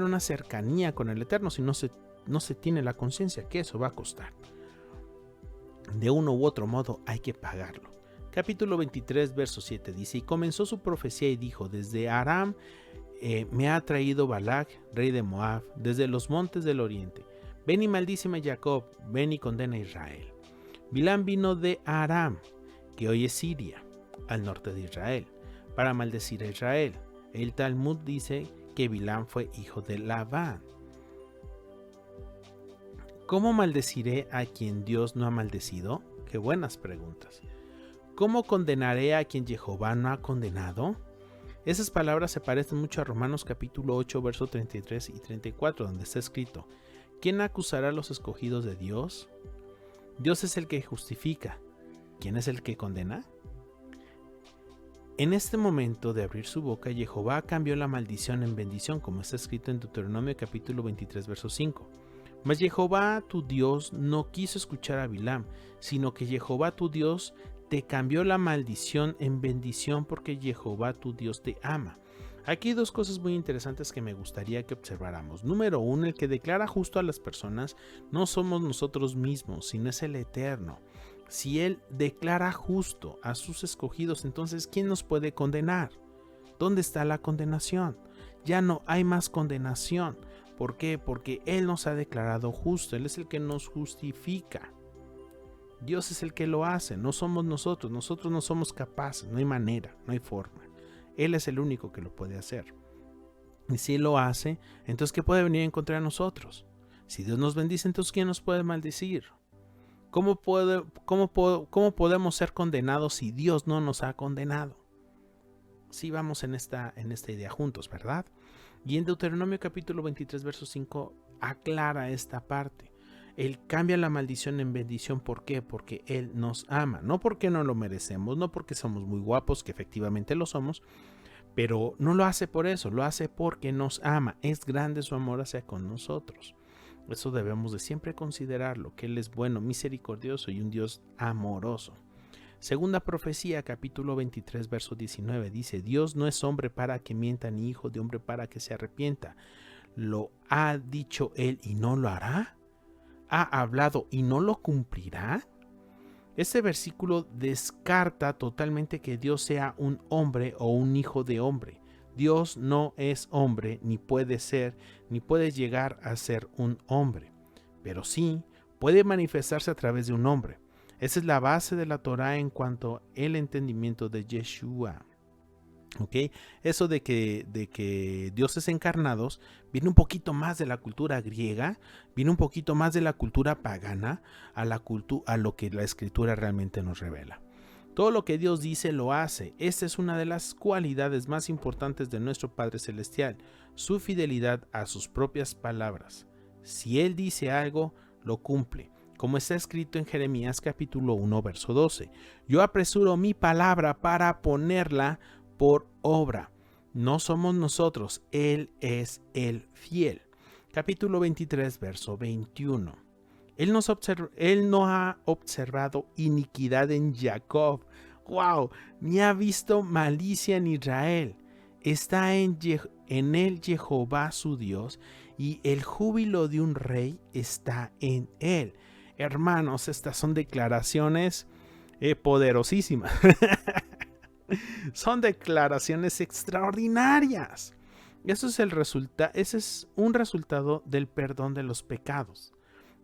una cercanía con el Eterno si no se tiene la conciencia que eso va a costar. De uno u otro modo hay que pagarlo. Capítulo 23, verso 7 dice: y comenzó su profecía y dijo: desde Aram me ha traído Balac, rey de Moab, desde los montes del oriente. Ven y maldíceme a Jacob, ven y condena a Israel. Bilam vino de Aram, que hoy es Siria, al norte de Israel, para maldecir a Israel. El Talmud dice que Bilam fue hijo de Labán. ¿Cómo maldeciré a quien Dios no ha maldecido? Qué buenas preguntas. ¿Cómo condenaré a quien Jehová no ha condenado? Esas palabras se parecen mucho a Romanos capítulo 8, verso 33 y 34, donde está escrito: ¿quién acusará a los escogidos de Dios? Dios es el que justifica. ¿Quién es el que condena? En este momento de abrir su boca, Jehová cambió la maldición en bendición, como está escrito en Deuteronomio capítulo 23, verso 5. Mas Jehová tu Dios no quiso escuchar a Bilam, sino que Jehová tu Dios te cambió la maldición en bendición, porque Jehová tu Dios te ama. Aquí hay 2 cosas muy interesantes que me gustaría que observáramos. Número 1, el que declara justo a las personas no somos nosotros mismos, sino es el Eterno. Si Él declara justo a sus escogidos, entonces ¿quién nos puede condenar? ¿Dónde está la condenación? Ya no hay más condenación. ¿Por qué? Porque Él nos ha declarado justo. Él es el que nos justifica. Dios es el que lo hace, no somos nosotros. Nosotros no somos capaces, no hay manera, no hay forma. Él es el único que lo puede hacer. Y si Él lo hace, entonces ¿qué puede venir en contra de nosotros? Si Dios nos bendice, entonces ¿quién nos puede maldecir? ¿Cómo podemos ser condenados si Dios no nos ha condenado? Sí, vamos en esta idea juntos, ¿verdad? Y en Deuteronomio capítulo 23, verso 5 aclara esta parte. Él cambia la maldición en bendición. ¿Por qué? Porque Él nos ama. No porque no lo merecemos, no porque somos muy guapos, que efectivamente lo somos, pero no lo hace por eso, lo hace porque nos ama. Es grande su amor hacia con nosotros. Eso debemos de siempre considerarlo, que Él es bueno, misericordioso y un Dios amoroso. Segunda profecía, capítulo 23, verso 19, dice: Dios no es hombre para que mienta, ni hijo de hombre para que se arrepienta. ¿Lo ha dicho Él y no lo hará? ¿Ha hablado y no lo cumplirá? Este versículo descarta totalmente que Dios sea un hombre o un hijo de hombre. Dios no es hombre, ni puede ser, ni puede llegar a ser un hombre. Pero sí puede manifestarse a través de un hombre. Esa es la base de la Torá en cuanto al entendimiento de Yeshua. ¿Okay? Eso de que dioses encarnados viene un poquito más de la cultura griega, viene un poquito más de la cultura pagana a lo que la Escritura realmente nos revela. Todo lo que Dios dice lo hace. Esta es una de las cualidades más importantes de nuestro Padre Celestial, su fidelidad a sus propias palabras. Si Él dice algo, lo cumple. Como está escrito en Jeremías capítulo 1, verso 12. Yo apresuro mi palabra para ponerla por obra. No somos nosotros, Él es el fiel. Capítulo 23, verso 21. Él no ha observado iniquidad en Jacob. ¡Wow! Ni ha visto malicia en Israel. Está en él Jehová su Dios, y el júbilo de un rey está en él. Hermanos, estas son declaraciones poderosísimas. Son declaraciones extraordinarias. Ese es un resultado del perdón de los pecados,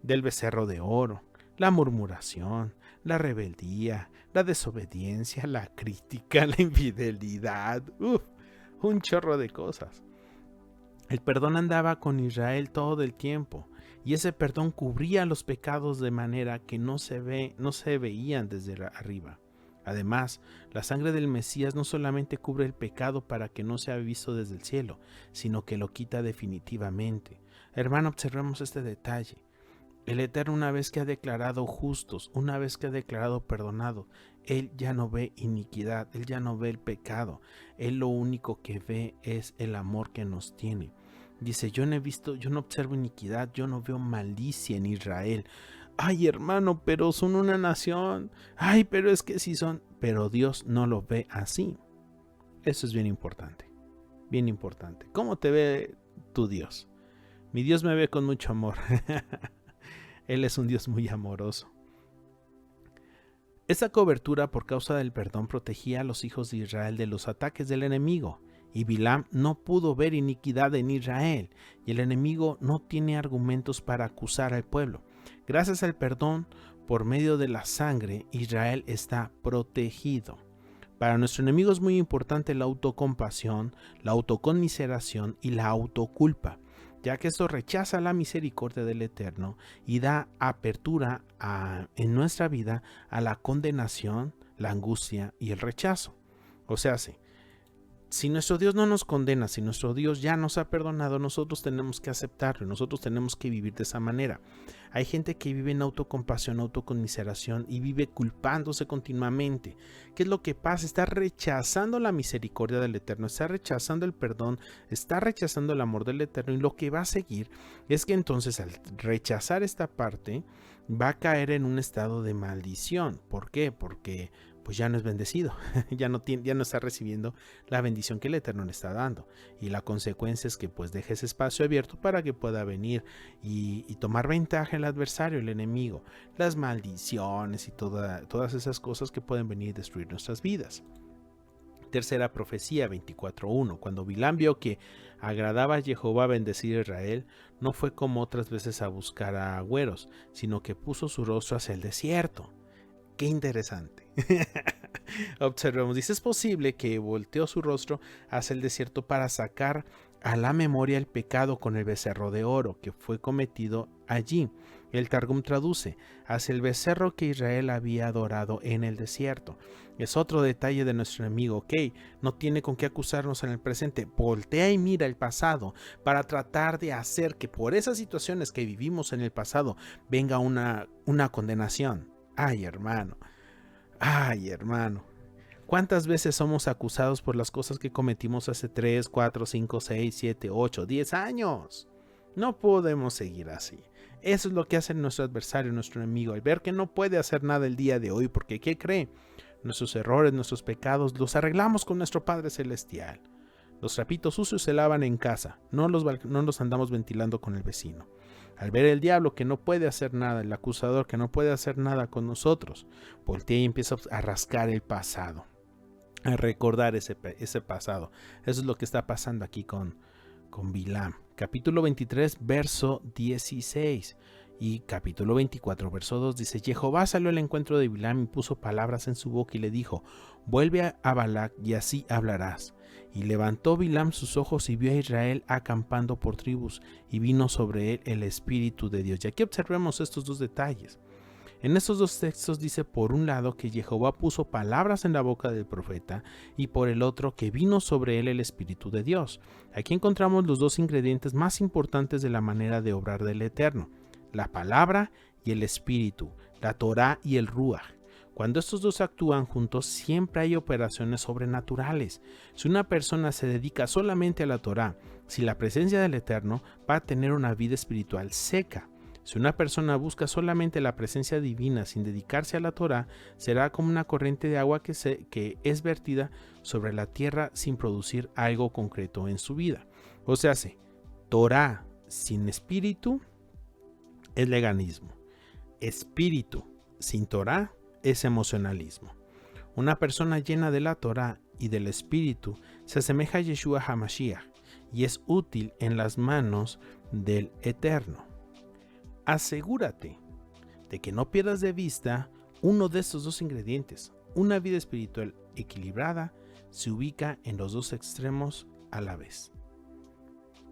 del becerro de oro, la murmuración, la rebeldía, la desobediencia, la crítica, la infidelidad. Un chorro de cosas. El perdón andaba con Israel todo el tiempo, y ese perdón cubría los pecados de manera que no se veían desde arriba. Además, la sangre del Mesías no solamente cubre el pecado para que no sea visto desde el cielo, sino que lo quita definitivamente. Hermano, observemos este detalle. El Eterno, una vez que ha declarado justos, una vez que ha declarado perdonados, Él ya no ve iniquidad, Él ya no ve el pecado. Él lo único que ve es el amor que nos tiene. Dice, yo no observo iniquidad, yo no veo malicia en Israel. Ay, hermano, pero son una nación. Ay, pero es que sí son. Pero Dios no lo ve así. Eso es bien importante. Bien importante. ¿Cómo te ve tu Dios? Mi Dios me ve con mucho amor. Él es un Dios muy amoroso. Esta cobertura por causa del perdón protegía a los hijos de Israel de los ataques del enemigo. Y Bilam no pudo ver iniquidad en Israel, y el enemigo no tiene argumentos para acusar al pueblo. Gracias al perdón por medio de la sangre, Israel está protegido. Para nuestro enemigo es muy importante la autocompasión, la autoconmiseración y la autoculpa, ya que esto rechaza la misericordia del Eterno y da apertura en nuestra vida a la condenación, la angustia y el rechazo. O sea, si nuestro Dios no nos condena, si nuestro Dios ya nos ha perdonado, nosotros tenemos que aceptarlo, nosotros tenemos que vivir de esa manera. Hay gente que vive en autocompasión, autoconmiseración y vive culpándose continuamente. ¿Qué es lo que pasa? Está rechazando la misericordia del Eterno, está rechazando el perdón, está rechazando el amor del Eterno, y lo que va a seguir es que entonces al rechazar esta parte va a caer en un estado de maldición. ¿Por qué? Porque pues ya no es bendecido, ya no está recibiendo la bendición que el Eterno le está dando, y la consecuencia es que pues deje ese espacio abierto para que pueda venir y tomar ventaja el adversario, el enemigo, las maldiciones y todas esas cosas que pueden venir a destruir nuestras vidas. Tercera profecía 24:1. Cuando Bilam vio que agradaba a Jehová bendecir a Israel, no fue como otras veces a buscar a agüeros, sino que puso su rostro hacia el desierto. Qué interesante. Observemos, dice, es posible que volteó su rostro hacia el desierto para sacar a la memoria el pecado con el becerro de oro que fue cometido allí. El Targum traduce, hacia el becerro que Israel había adorado en el desierto. Es otro detalle de nuestro enemigo, ok, no tiene con qué acusarnos en el presente, voltea y mira el pasado para tratar de hacer que por esas situaciones que vivimos en el pasado venga una condenación. Ay, hermano. ¿Cuántas veces somos acusados por las cosas que cometimos hace 3, 4, 5, 6, 7, 8, 10 años? No podemos seguir así. Eso es lo que hace nuestro adversario, nuestro enemigo, al ver que no puede hacer nada el día de hoy, porque ¿qué cree? Nuestros errores, nuestros pecados, los arreglamos con nuestro Padre Celestial. Los trapitos sucios se lavan en casa, no los andamos ventilando con el vecino. Al ver el diablo que no puede hacer nada, el acusador que no puede hacer nada con nosotros, voltea y empieza a rascar el pasado, a recordar ese pasado. Eso es lo que está pasando aquí con Bilam. Capítulo 23, verso 16 y capítulo 24, verso 2 dice, Jehová salió al encuentro de Bilam y puso palabras en su boca y le dijo, vuelve a Balac y así hablarás. Y levantó Bilam sus ojos y vio a Israel acampando por tribus, y vino sobre él el Espíritu de Dios. Y aquí observemos estos dos detalles. En estos dos textos dice por un lado que Jehová puso palabras en la boca del profeta y por el otro que vino sobre él el Espíritu de Dios. Aquí encontramos los dos ingredientes más importantes de la manera de obrar del Eterno, la palabra y el Espíritu, la Torá y el Ruach. Cuando estos dos actúan juntos, siempre hay operaciones sobrenaturales. Si una persona se dedica solamente a la Torá, sin la presencia del Eterno, va a tener una vida espiritual seca. Si una persona busca solamente la presencia divina sin dedicarse a la Torá, será como una corriente de agua que es vertida sobre la tierra sin producir algo concreto en su vida. O sea, Torá sin espíritu es legalismo. Espíritu sin Torá es emocionalismo. Una persona llena de la Torá y del Espíritu se asemeja a Yeshua HaMashiach y es útil en las manos del Eterno. Asegúrate de que no pierdas de vista uno de estos dos ingredientes. Una vida espiritual equilibrada se ubica en los dos extremos a la vez.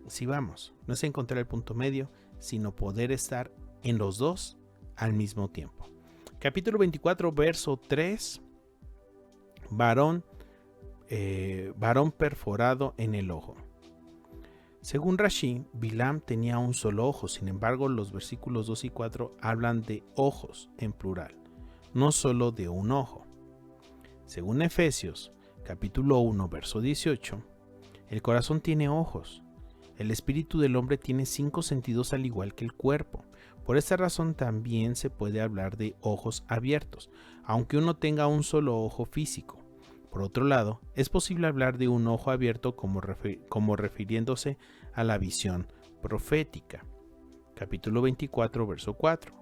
Si vamos, no es encontrar el punto medio, sino poder estar en los dos al mismo tiempo. Capítulo 24, verso 3. Varón perforado en el ojo. Según Rashi, Bilam tenía un solo ojo, sin embargo los versículos 2 y 4 hablan de ojos en plural, no solo de un ojo. Según Efesios, capítulo 1, verso 18, el corazón tiene ojos. El espíritu del hombre tiene 5 sentidos al igual que el cuerpo. Por esta razón también se puede hablar de ojos abiertos, aunque uno tenga un solo ojo físico. Por otro lado, es posible hablar de un ojo abierto como refiriéndose a la visión profética. Capítulo 24, verso 4.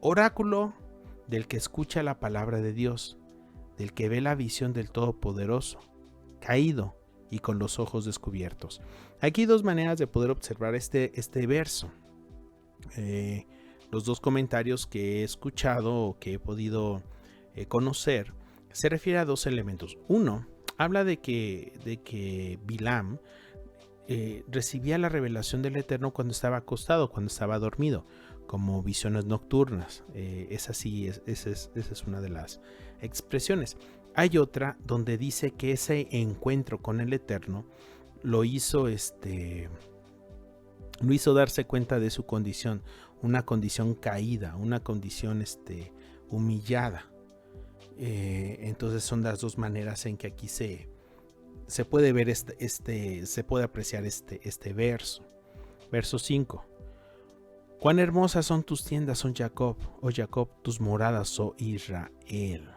Oráculo del que escucha la palabra de Dios, del que ve la visión del Todopoderoso, caído y con los ojos descubiertos. Aquí hay dos maneras de poder observar este verso. Los dos comentarios que he escuchado o que he podido conocer se refiere a dos elementos. Uno, habla de que Bilam recibía la revelación del Eterno cuando estaba acostado, cuando estaba dormido, como visiones nocturnas. Esa es una de las expresiones. Hay otra donde dice que ese encuentro con el Eterno lo hizo darse cuenta de su condición, una condición caída, una condición humillada. Entonces son las dos maneras en que aquí se puede ver se puede apreciar este verso. Verso 5. Cuán hermosas son tus tiendas, oh Jacob, tus moradas, oh Israel.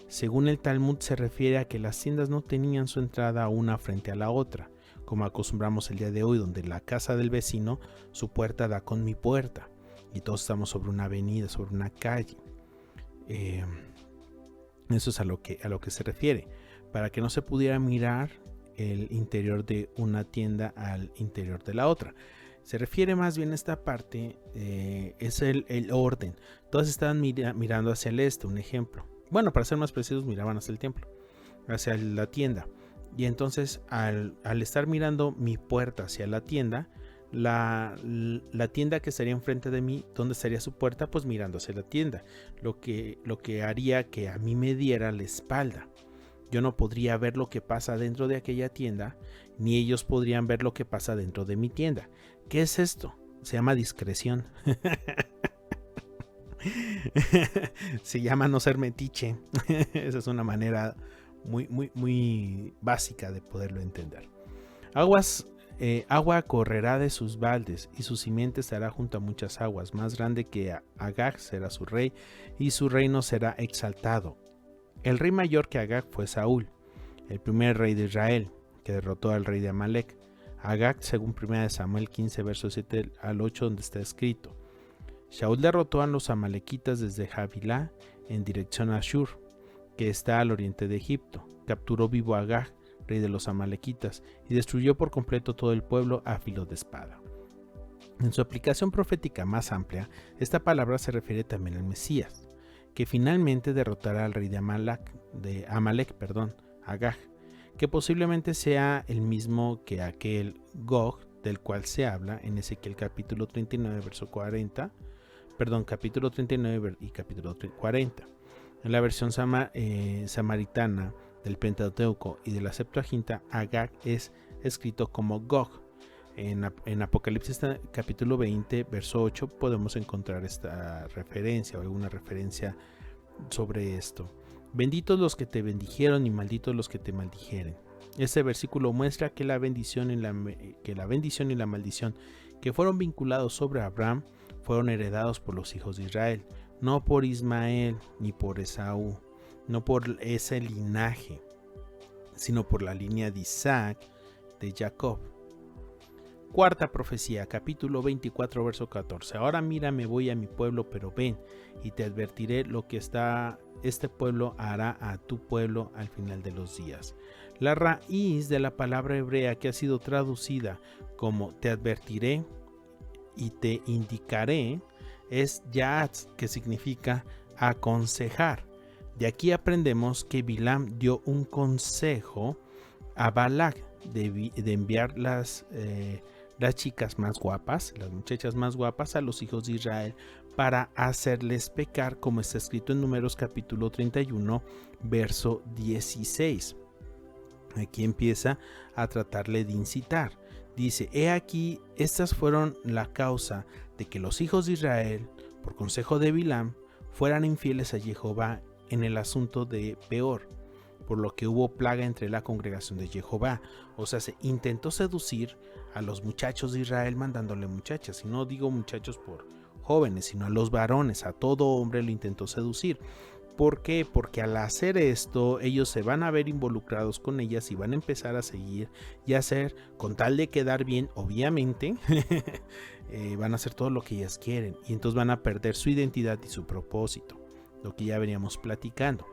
Según el Talmud se refiere a que las tiendas no tenían su entrada una frente a la otra, como acostumbramos el día de hoy, donde la casa del vecino, su puerta da con mi puerta, y todos estamos sobre una avenida, sobre una calle. Eso es a lo que se refiere, para que no se pudiera mirar el interior de una tienda al interior de la otra. Se refiere más bien a esta parte, es el orden. Todos estaban mirando hacia el este, un ejemplo. Bueno, para ser más precisos, miraban hacia el templo, hacia la tienda. Y entonces, al estar mirando mi puerta hacia la tienda, la tienda que estaría enfrente de mí, ¿dónde estaría su puerta? Pues mirando hacia la tienda, lo que haría que a mí me diera la espalda. Yo no podría ver lo que pasa dentro de aquella tienda, ni ellos podrían ver lo que pasa dentro de mi tienda. ¿Qué es esto? Se llama discreción. Se llama no ser metiche. Esa es una manera muy básica de poderlo entender. Agua correrá de sus baldes y su simiente estará junto a muchas aguas. Más grande que Agag será su rey y su reino será exaltado. El rey mayor que Agag fue Saúl, el primer rey de Israel, que derrotó al rey de Amalek. Agag, según 1 Samuel 15, versos 7 al 8, donde está escrito: Saúl derrotó a los amalequitas desde Javilá en dirección a Ashur, que está al oriente de Egipto. Capturó vivo a Agag, rey de los amalequitas, y destruyó por completo todo el pueblo a filo de espada. En su aplicación profética más amplia, esta palabra se refiere también al Mesías, que finalmente derrotará al rey de Amalek, Agag, que posiblemente sea el mismo que aquel Gog del cual se habla en Ezequiel capítulo 39, verso 40, capítulo 39 y capítulo 40. En la versión samaritana del Pentateuco y de la Septuaginta, Agag es escrito como Gog. En Apocalipsis capítulo 20, verso 8, podemos encontrar esta referencia o alguna referencia sobre esto. Benditos los que te bendijeron y malditos los que te maldijeren. Este versículo muestra que la bendición y la maldición que fueron vinculados sobre Abraham fueron heredados por los hijos de Israel, no por Ismael ni por Esaú, no por ese linaje, sino por la línea de Isaac, de Jacob. Cuarta profecía, capítulo 24, verso 14. Ahora mira, me voy a mi pueblo, pero ven, y te advertiré lo que este pueblo hará a tu pueblo al final de los días. La raíz de la palabra hebrea que ha sido traducida como te advertiré y te indicaré es Yaatz, que significa aconsejar. De aquí aprendemos que Bilam dio un consejo a Balac de enviar las chicas más guapas, las muchachas más guapas a los hijos de Israel para hacerles pecar, como está escrito en Números capítulo 31, verso 16. Aquí empieza a tratarle de incitar. Dice, he aquí, estas fueron la causa de que los hijos de Israel, por consejo de Bilam, fueran infieles a Jehová en el asunto de Peor, por lo que hubo plaga entre la congregación de Jehová. O sea, se intentó seducir a los muchachos de Israel mandándole muchachas, y no digo muchachos por jóvenes, sino a los varones, a todo hombre lo intentó seducir. ¿Por qué? Porque al hacer esto, ellos se van a ver involucrados con ellas y van a empezar a seguir y hacer, con tal de quedar bien, obviamente, van a hacer todo lo que ellas quieren, y entonces van a perder su identidad y su propósito, lo que ya veníamos platicando.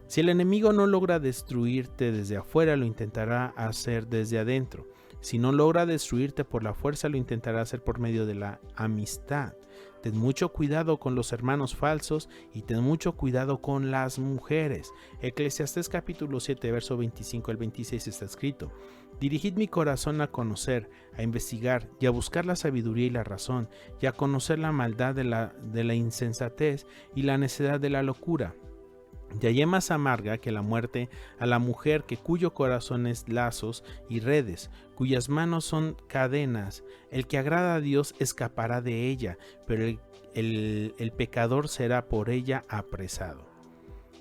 Si el enemigo no logra destruirte desde afuera, lo intentará hacer desde adentro. Si no logra destruirte por la fuerza, lo intentará hacer por medio de la amistad. Ten mucho cuidado con los hermanos falsos y ten mucho cuidado con las mujeres. Eclesiastés capítulo 7, verso 25 al 26 está escrito: dirigid mi corazón a conocer, a investigar y a buscar la sabiduría y la razón, y a conocer la maldad de la insensatez y la necedad de la locura. Y hallé más amarga que la muerte a la mujer cuyo corazón es lazos y redes, cuyas manos son cadenas. El que agrada a Dios escapará de ella, pero el pecador será por ella apresado.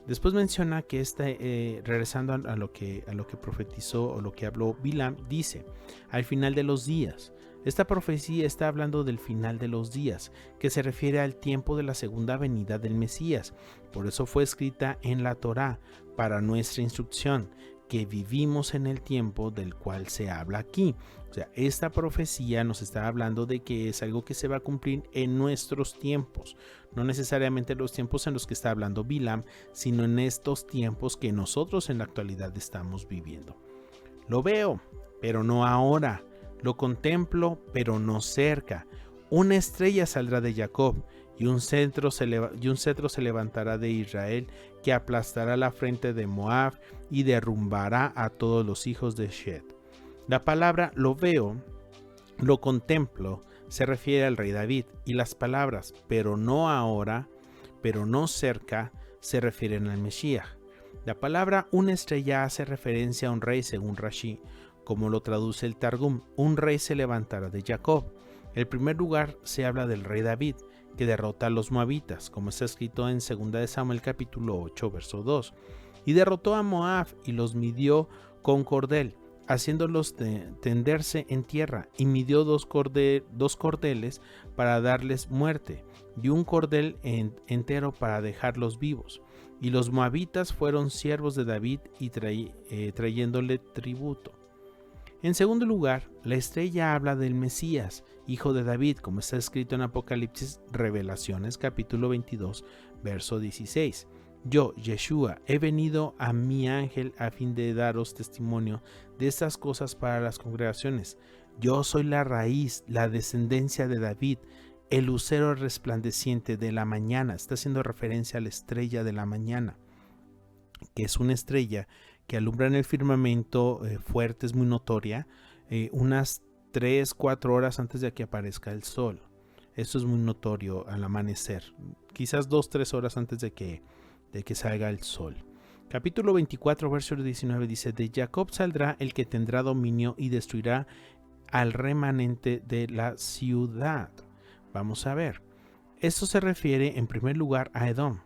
Después menciona que regresando a lo que profetizó o lo que habló Bilam, dice, al final de los días. Esta profecía está hablando del final de los días, que se refiere al tiempo de la segunda venida del Mesías. Por eso fue escrita en la Torá, para nuestra instrucción, que vivimos en el tiempo del cual se habla aquí. O sea, esta profecía nos está hablando de que es algo que se va a cumplir en nuestros tiempos. No necesariamente los tiempos en los que está hablando Bilam, sino en estos tiempos que nosotros en la actualidad estamos viviendo. Lo veo, pero no ahora. Lo contemplo, pero no cerca. Una estrella saldrá de Jacob, y un cetro se levantará de Israel, que aplastará la frente de Moab y derrumbará a todos los hijos de Shed. La palabra lo veo, lo contemplo, se refiere al rey David, y las palabras pero no ahora, pero no cerca, se refieren al Mesías. La palabra una estrella hace referencia a un rey según Rashi, como lo traduce el Targum, un rey se levantará de Jacob. En primer lugar se habla del rey David, que derrota a los moabitas, como está escrito en 2 de Samuel capítulo 8, verso 2. Y derrotó a Moab y los midió con cordel, haciéndolos tenderse en tierra, y midió dos cordeles para darles muerte, y un cordel entero para dejarlos vivos. Y los moabitas fueron siervos de David y trayéndole tributo. En segundo lugar, la estrella habla del Mesías, hijo de David, como está escrito en Apocalipsis Revelaciones, capítulo 22, verso 16. Yo, Yeshua, he venido a mi ángel a fin de daros testimonio de estas cosas para las congregaciones. Yo soy la raíz, la descendencia de David, el lucero resplandeciente de la mañana. Está haciendo referencia a la estrella de la mañana, que es una estrella que alumbra en el firmamento fuerte, es muy notoria, unas 3-4 horas antes de que aparezca el sol. Esto es muy notorio al amanecer, quizás 2-3 horas antes de que salga el sol. Capítulo 24, verso 19 dice: de Jacob saldrá el que tendrá dominio y destruirá al remanente de la ciudad. Vamos a ver. Esto se refiere en primer lugar a Edom,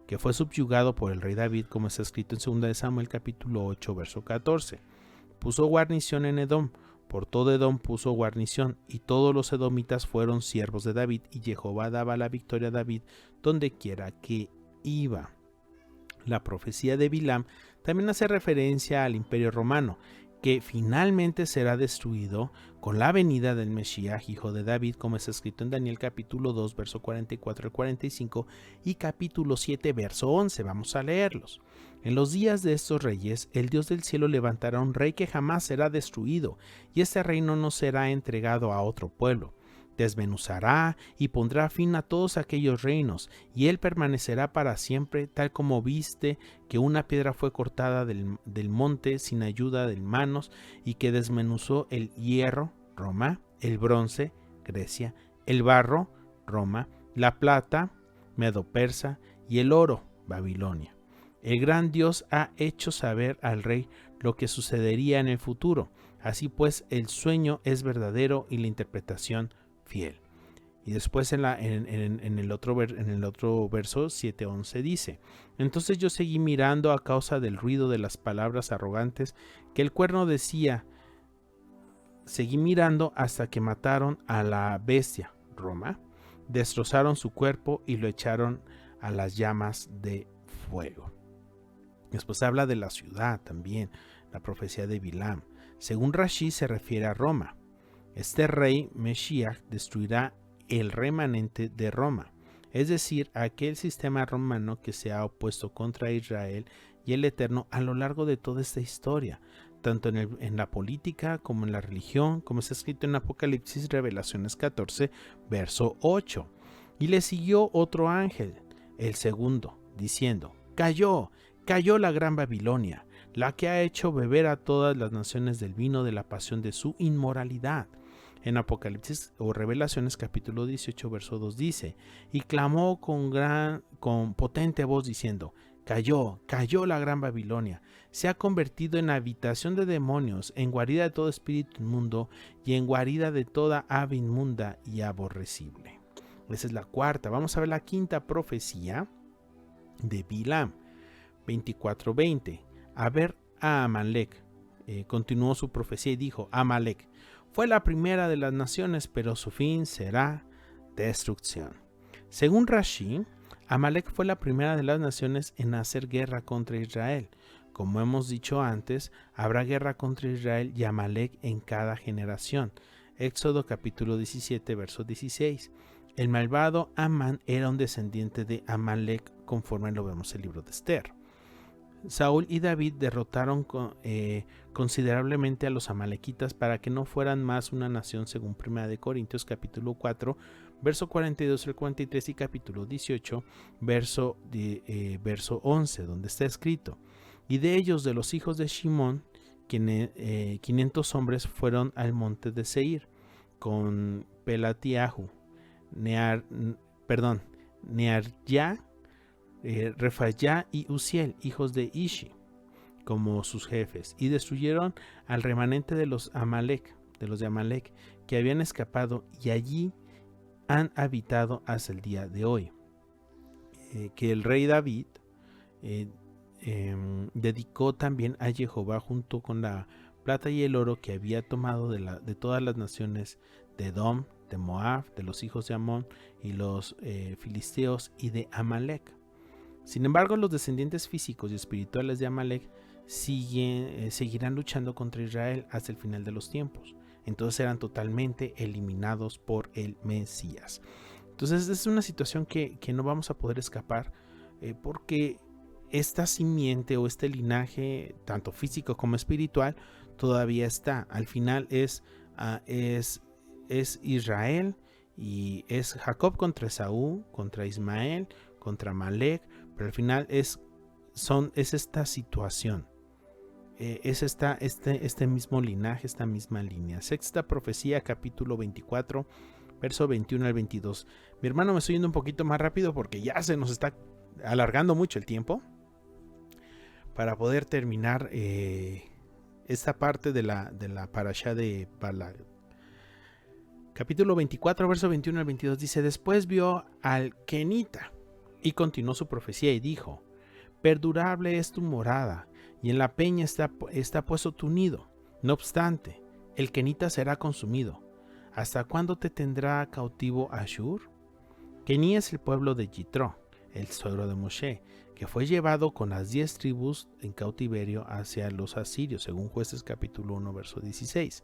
que fue subyugado por el rey David, como está escrito en 2 Samuel capítulo 8, verso 14. Puso guarnición en Edom, por todo Edom puso guarnición, y todos los edomitas fueron siervos de David, y Jehová daba la victoria a David donde quiera que iba. La profecía de Bilam también hace referencia al Imperio Romano, que finalmente será destruido con la venida del Mesías, hijo de David, como está escrito en Daniel capítulo 2, verso 44 al 45 y capítulo 7, verso 11. Vamos a leerlos. En los días de estos reyes, el Dios del cielo levantará un rey que jamás será destruido, y este reino no será entregado a otro pueblo. Desmenuzará y pondrá fin a todos aquellos reinos, y él permanecerá para siempre, tal como viste que una piedra fue cortada del monte sin ayuda de manos, y que desmenuzó el hierro, Roma, el bronce, Grecia, el barro, Roma, la plata, Medo-Persa, y el oro, Babilonia. El gran Dios ha hecho saber al rey lo que sucedería en el futuro. Así pues, el sueño es verdadero y la interpretación fiel. Y después en el otro verso 7:11 dice: entonces yo seguí mirando a causa del ruido de las palabras arrogantes que el cuerno decía. Seguí mirando hasta que mataron a la bestia, Roma, destrozaron su cuerpo y lo echaron a las llamas de fuego. Después habla de la ciudad también, la profecía de Bilam. Según Rashi se refiere a Roma. Este rey Mesías destruirá el remanente de Roma, es decir, aquel sistema romano que se ha opuesto contra Israel y el Eterno a lo largo de toda esta historia, tanto en la política como en la religión, como está escrito en Apocalipsis, Revelaciones 14, verso 8. Y le siguió otro ángel, el segundo, diciendo: cayó la gran Babilonia, la que ha hecho beber a todas las naciones del vino de la pasión de su inmoralidad. En Apocalipsis o Revelaciones capítulo 18, verso 2 dice: y clamó con potente voz diciendo: cayó la gran Babilonia, se ha convertido en habitación de demonios, en guarida de todo espíritu inmundo y en guarida de toda ave inmunda y aborrecible. Esa es la cuarta. Vamos a ver la quinta profecía de Bilam, 24:20. A ver a Amalek. Continuó su profecía y dijo: Amalek fue la primera de las naciones, pero su fin será destrucción. Según Rashi, Amalek fue la primera de las naciones en hacer guerra contra Israel. Como hemos dicho antes, habrá guerra contra Israel y Amalek en cada generación. Éxodo capítulo 17, verso 16. El malvado Amán era un descendiente de Amalek, conforme lo vemos en el libro de Esther. Saúl y David derrotaron considerablemente a los amalequitas para que no fueran más una nación, según 1 Corintios capítulo 4, verso 42 al 43 y capítulo 18, verso 11, donde está escrito: y de ellos, de los hijos de Shimón, 500 hombres fueron al monte de Seir, con Pelatiahu, Nearya, Refayá y Uziel, hijos de Ishi, como sus jefes, y destruyeron al remanente de los de Amalek, que habían escapado, y allí han habitado hasta el día de hoy. Que el rey David dedicó también a Jehová, junto con la plata y el oro que había tomado de todas las naciones de Edom, de Moab, de los hijos de Amón y los filisteos, y de Amalek. Sin embargo, los descendientes físicos y espirituales de Amalek seguirán luchando contra Israel hasta el final de los tiempos. Entonces serán totalmente eliminados por el Mesías. Entonces es una situación que no vamos a poder escapar, porque esta simiente o este linaje, tanto físico como espiritual, todavía está. Al final es Israel, y es Jacob contra Esaú, contra Ismael, contra Amalek, pero al final es esta situación, es este mismo linaje, esta misma línea. Sexta profecía, capítulo 24, verso 21 al 22. Mi hermano, me estoy yendo un poquito más rápido porque ya se nos está alargando mucho el tiempo para poder terminar esta parte de la parashá de Balak. Capítulo 24, verso 21 al 22 dice: Después vio al Kenita y continuó su profecía y dijo: Perdurable es tu morada, y en la peña está puesto tu nido. No obstante, el Kenita será consumido. ¿Hasta cuándo te tendrá cautivo Ashur? Kení es el pueblo de Yitro, el suegro de Moshe, que fue llevado con las 10 tribus en cautiverio hacia los asirios, según Jueces capítulo 1, verso 16.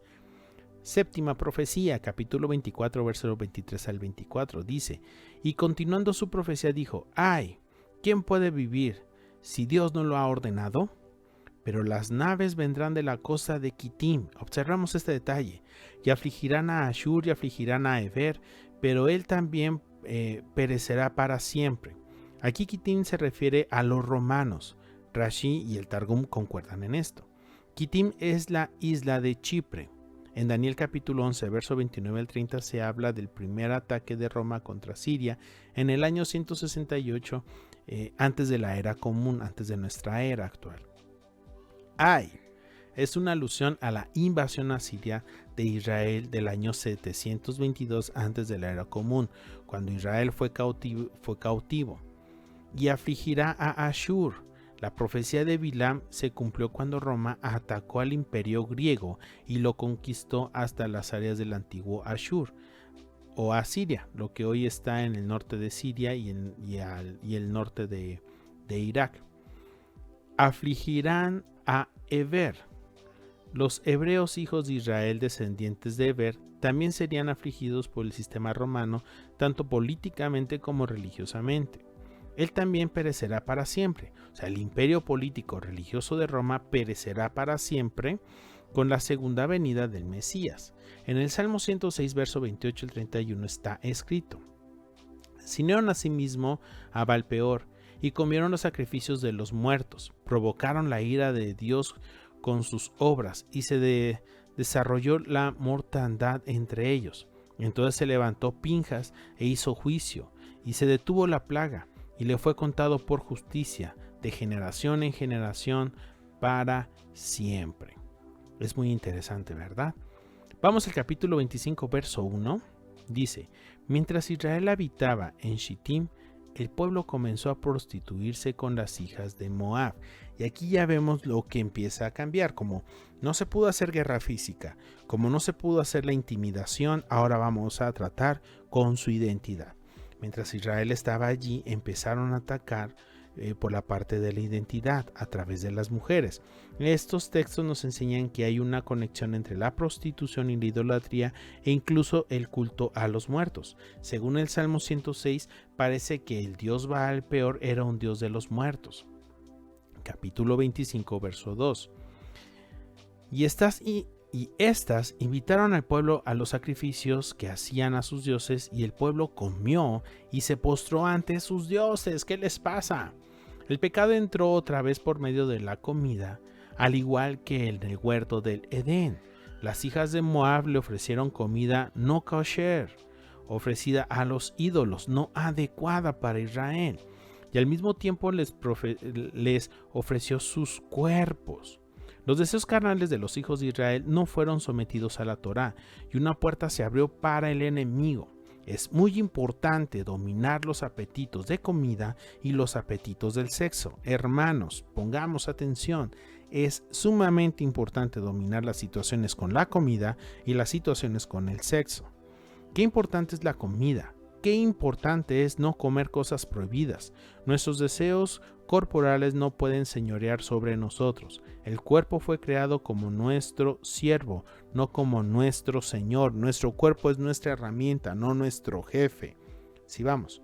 Séptima profecía, capítulo 24, verso 23 al 24, dice: Y continuando su profecía dijo: ¡Ay! ¿Quién puede vivir si Dios no lo ha ordenado? Pero las naves vendrán de la costa de Kitim. Observamos este detalle. Y afligirán a Ashur y afligirán a Eber, pero él también perecerá para siempre. Aquí Kitim se refiere a los romanos. Rashi y el Targum concuerdan en esto. Kitim es la isla de Chipre. En Daniel capítulo 11, verso 29 al 30 se habla del primer ataque de Roma contra Siria en el año 168 antes de la era común, antes de nuestra era actual. Ay es una alusión a la invasión asiria de Israel del año 722 antes de la era común, cuando Israel fue cautivo. Y afligirá a Ashur. La profecía de Bilam se cumplió cuando Roma atacó al imperio griego y lo conquistó hasta las áreas del antiguo Ashur o Asiria, lo que hoy está en el norte de Siria y el norte de Irak. Afligirán a Eber. Los hebreos hijos de Israel, descendientes de Eber, también serían afligidos por el sistema romano, tanto políticamente como religiosamente. Él también perecerá para siempre. O sea, el imperio político religioso de Roma perecerá para siempre con la segunda venida del Mesías. En el Salmo 106, verso 28 al 31 está escrito: Ciñeron asimismo a Baalpeor y comieron los sacrificios de los muertos, provocaron la ira de Dios con sus obras y se desarrolló la mortandad entre ellos. Entonces se levantó Pinjas e hizo juicio y se detuvo la plaga. Y le fue contado por justicia, de generación en generación, para siempre. Es muy interesante, ¿verdad? Vamos al capítulo 25, verso 1. Dice: Mientras Israel habitaba en Shittim, el pueblo comenzó a prostituirse con las hijas de Moab. Y aquí ya vemos lo que empieza a cambiar. Como no se pudo hacer guerra física, como no se pudo hacer la intimidación, ahora vamos a tratar con su identidad. Mientras Israel estaba allí, empezaron a atacar por la parte de la identidad a través de las mujeres. Estos textos nos enseñan que hay una conexión entre la prostitución y la idolatría e incluso el culto a los muertos. Según el Salmo 106, parece que el dios Baalpeor era un dios de los muertos. Capítulo 25, verso 2. Y estas invitaron al pueblo a los sacrificios que hacían a sus dioses, y el pueblo comió y se postró ante sus dioses. ¿Qué les pasa? El pecado entró otra vez por medio de la comida, al igual que en el huerto del Edén. Las hijas de Moab le ofrecieron comida no kosher, ofrecida a los ídolos, no adecuada para Israel, y al mismo tiempo les ofreció sus cuerpos. Los deseos carnales de los hijos de Israel no fueron sometidos a la Torá, y una puerta se abrió para el enemigo. Es muy importante dominar los apetitos de comida y los apetitos del sexo. Hermanos, pongamos atención. Es sumamente importante dominar las situaciones con la comida y las situaciones con el sexo. Qué importante es la comida. Qué importante es no comer cosas prohibidas. Nuestros deseos corporales no pueden señorear sobre nosotros. El cuerpo fue creado como nuestro siervo, no como nuestro señor. Nuestro cuerpo es nuestra herramienta, no nuestro jefe. Sí, vamos.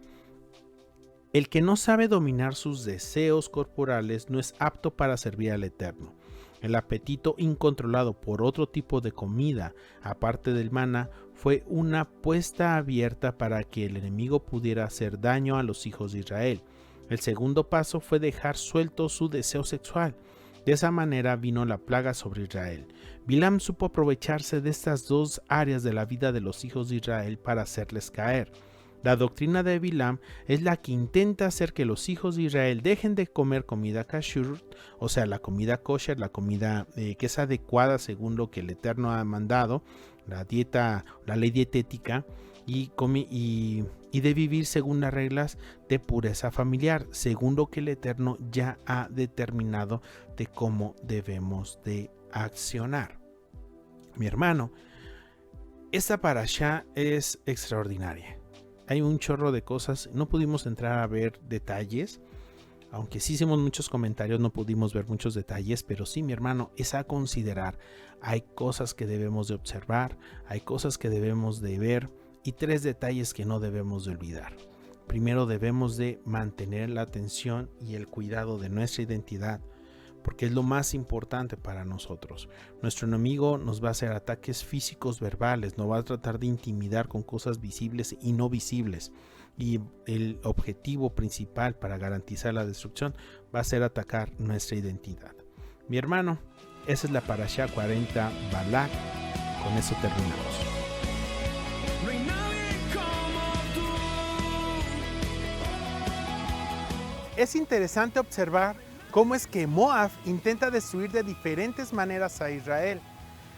El que no sabe dominar sus deseos corporales no es apto para servir al Eterno. El apetito incontrolado por otro tipo de comida, aparte del maná, fue una puerta abierta para que el enemigo pudiera hacer daño a los hijos de Israel. El segundo paso fue dejar suelto su deseo sexual. De esa manera vino la plaga sobre Israel. Bilam supo aprovecharse de estas dos áreas de la vida de los hijos de Israel para hacerles caer. La doctrina de Bilam es la que intenta hacer que los hijos de Israel dejen de comer comida kashur, o sea, la comida kosher, la comida que es adecuada según lo que el Eterno ha mandado, la dieta, la ley dietética, y de vivir según las reglas de pureza familiar, según lo que el Eterno ya ha determinado de cómo debemos de accionar. Mi hermano, esta parashá es extraordinaria. Hay un chorro de cosas, no pudimos entrar a ver detalles, aunque sí hicimos muchos comentarios, no pudimos ver muchos detalles, pero sí, mi hermano, es a considerar. Hay cosas que debemos de observar, hay cosas que debemos de ver y 3 detalles que no debemos de olvidar. Primero, debemos de mantener la atención y el cuidado de nuestra identidad, porque es lo más importante para nosotros. Nuestro enemigo nos va a hacer ataques físicos verbales, nos va a tratar de intimidar con cosas visibles y no visibles. Y el objetivo principal para garantizar la destrucción va a ser atacar nuestra identidad. Mi hermano, esa es la parashá 40 Balak. Con eso terminamos. Es interesante observar cómo es que Moab intenta destruir de diferentes maneras a Israel.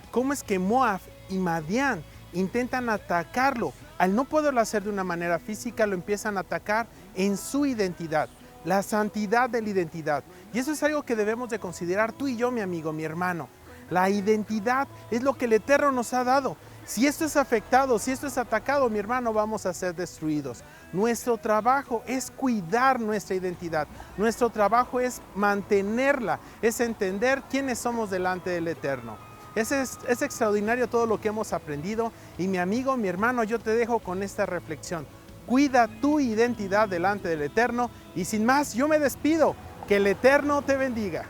Cómo es que Moab y Madián intentan atacarlo. Al no poderlo hacer de una manera física, lo empiezan a atacar en su identidad, la santidad de la identidad. Y eso es algo que debemos de considerar tú y yo, mi amigo, mi hermano. La identidad es lo que el Eterno nos ha dado. Si esto es afectado, si esto es atacado, mi hermano, vamos a ser destruidos. Nuestro trabajo es cuidar nuestra identidad. Nuestro trabajo es mantenerla, es entender quiénes somos delante del Eterno. Es extraordinario todo lo que hemos aprendido. Y mi amigo, mi hermano, yo te dejo con esta reflexión. Cuida tu identidad delante del Eterno. Y sin más, yo me despido. Que el Eterno te bendiga.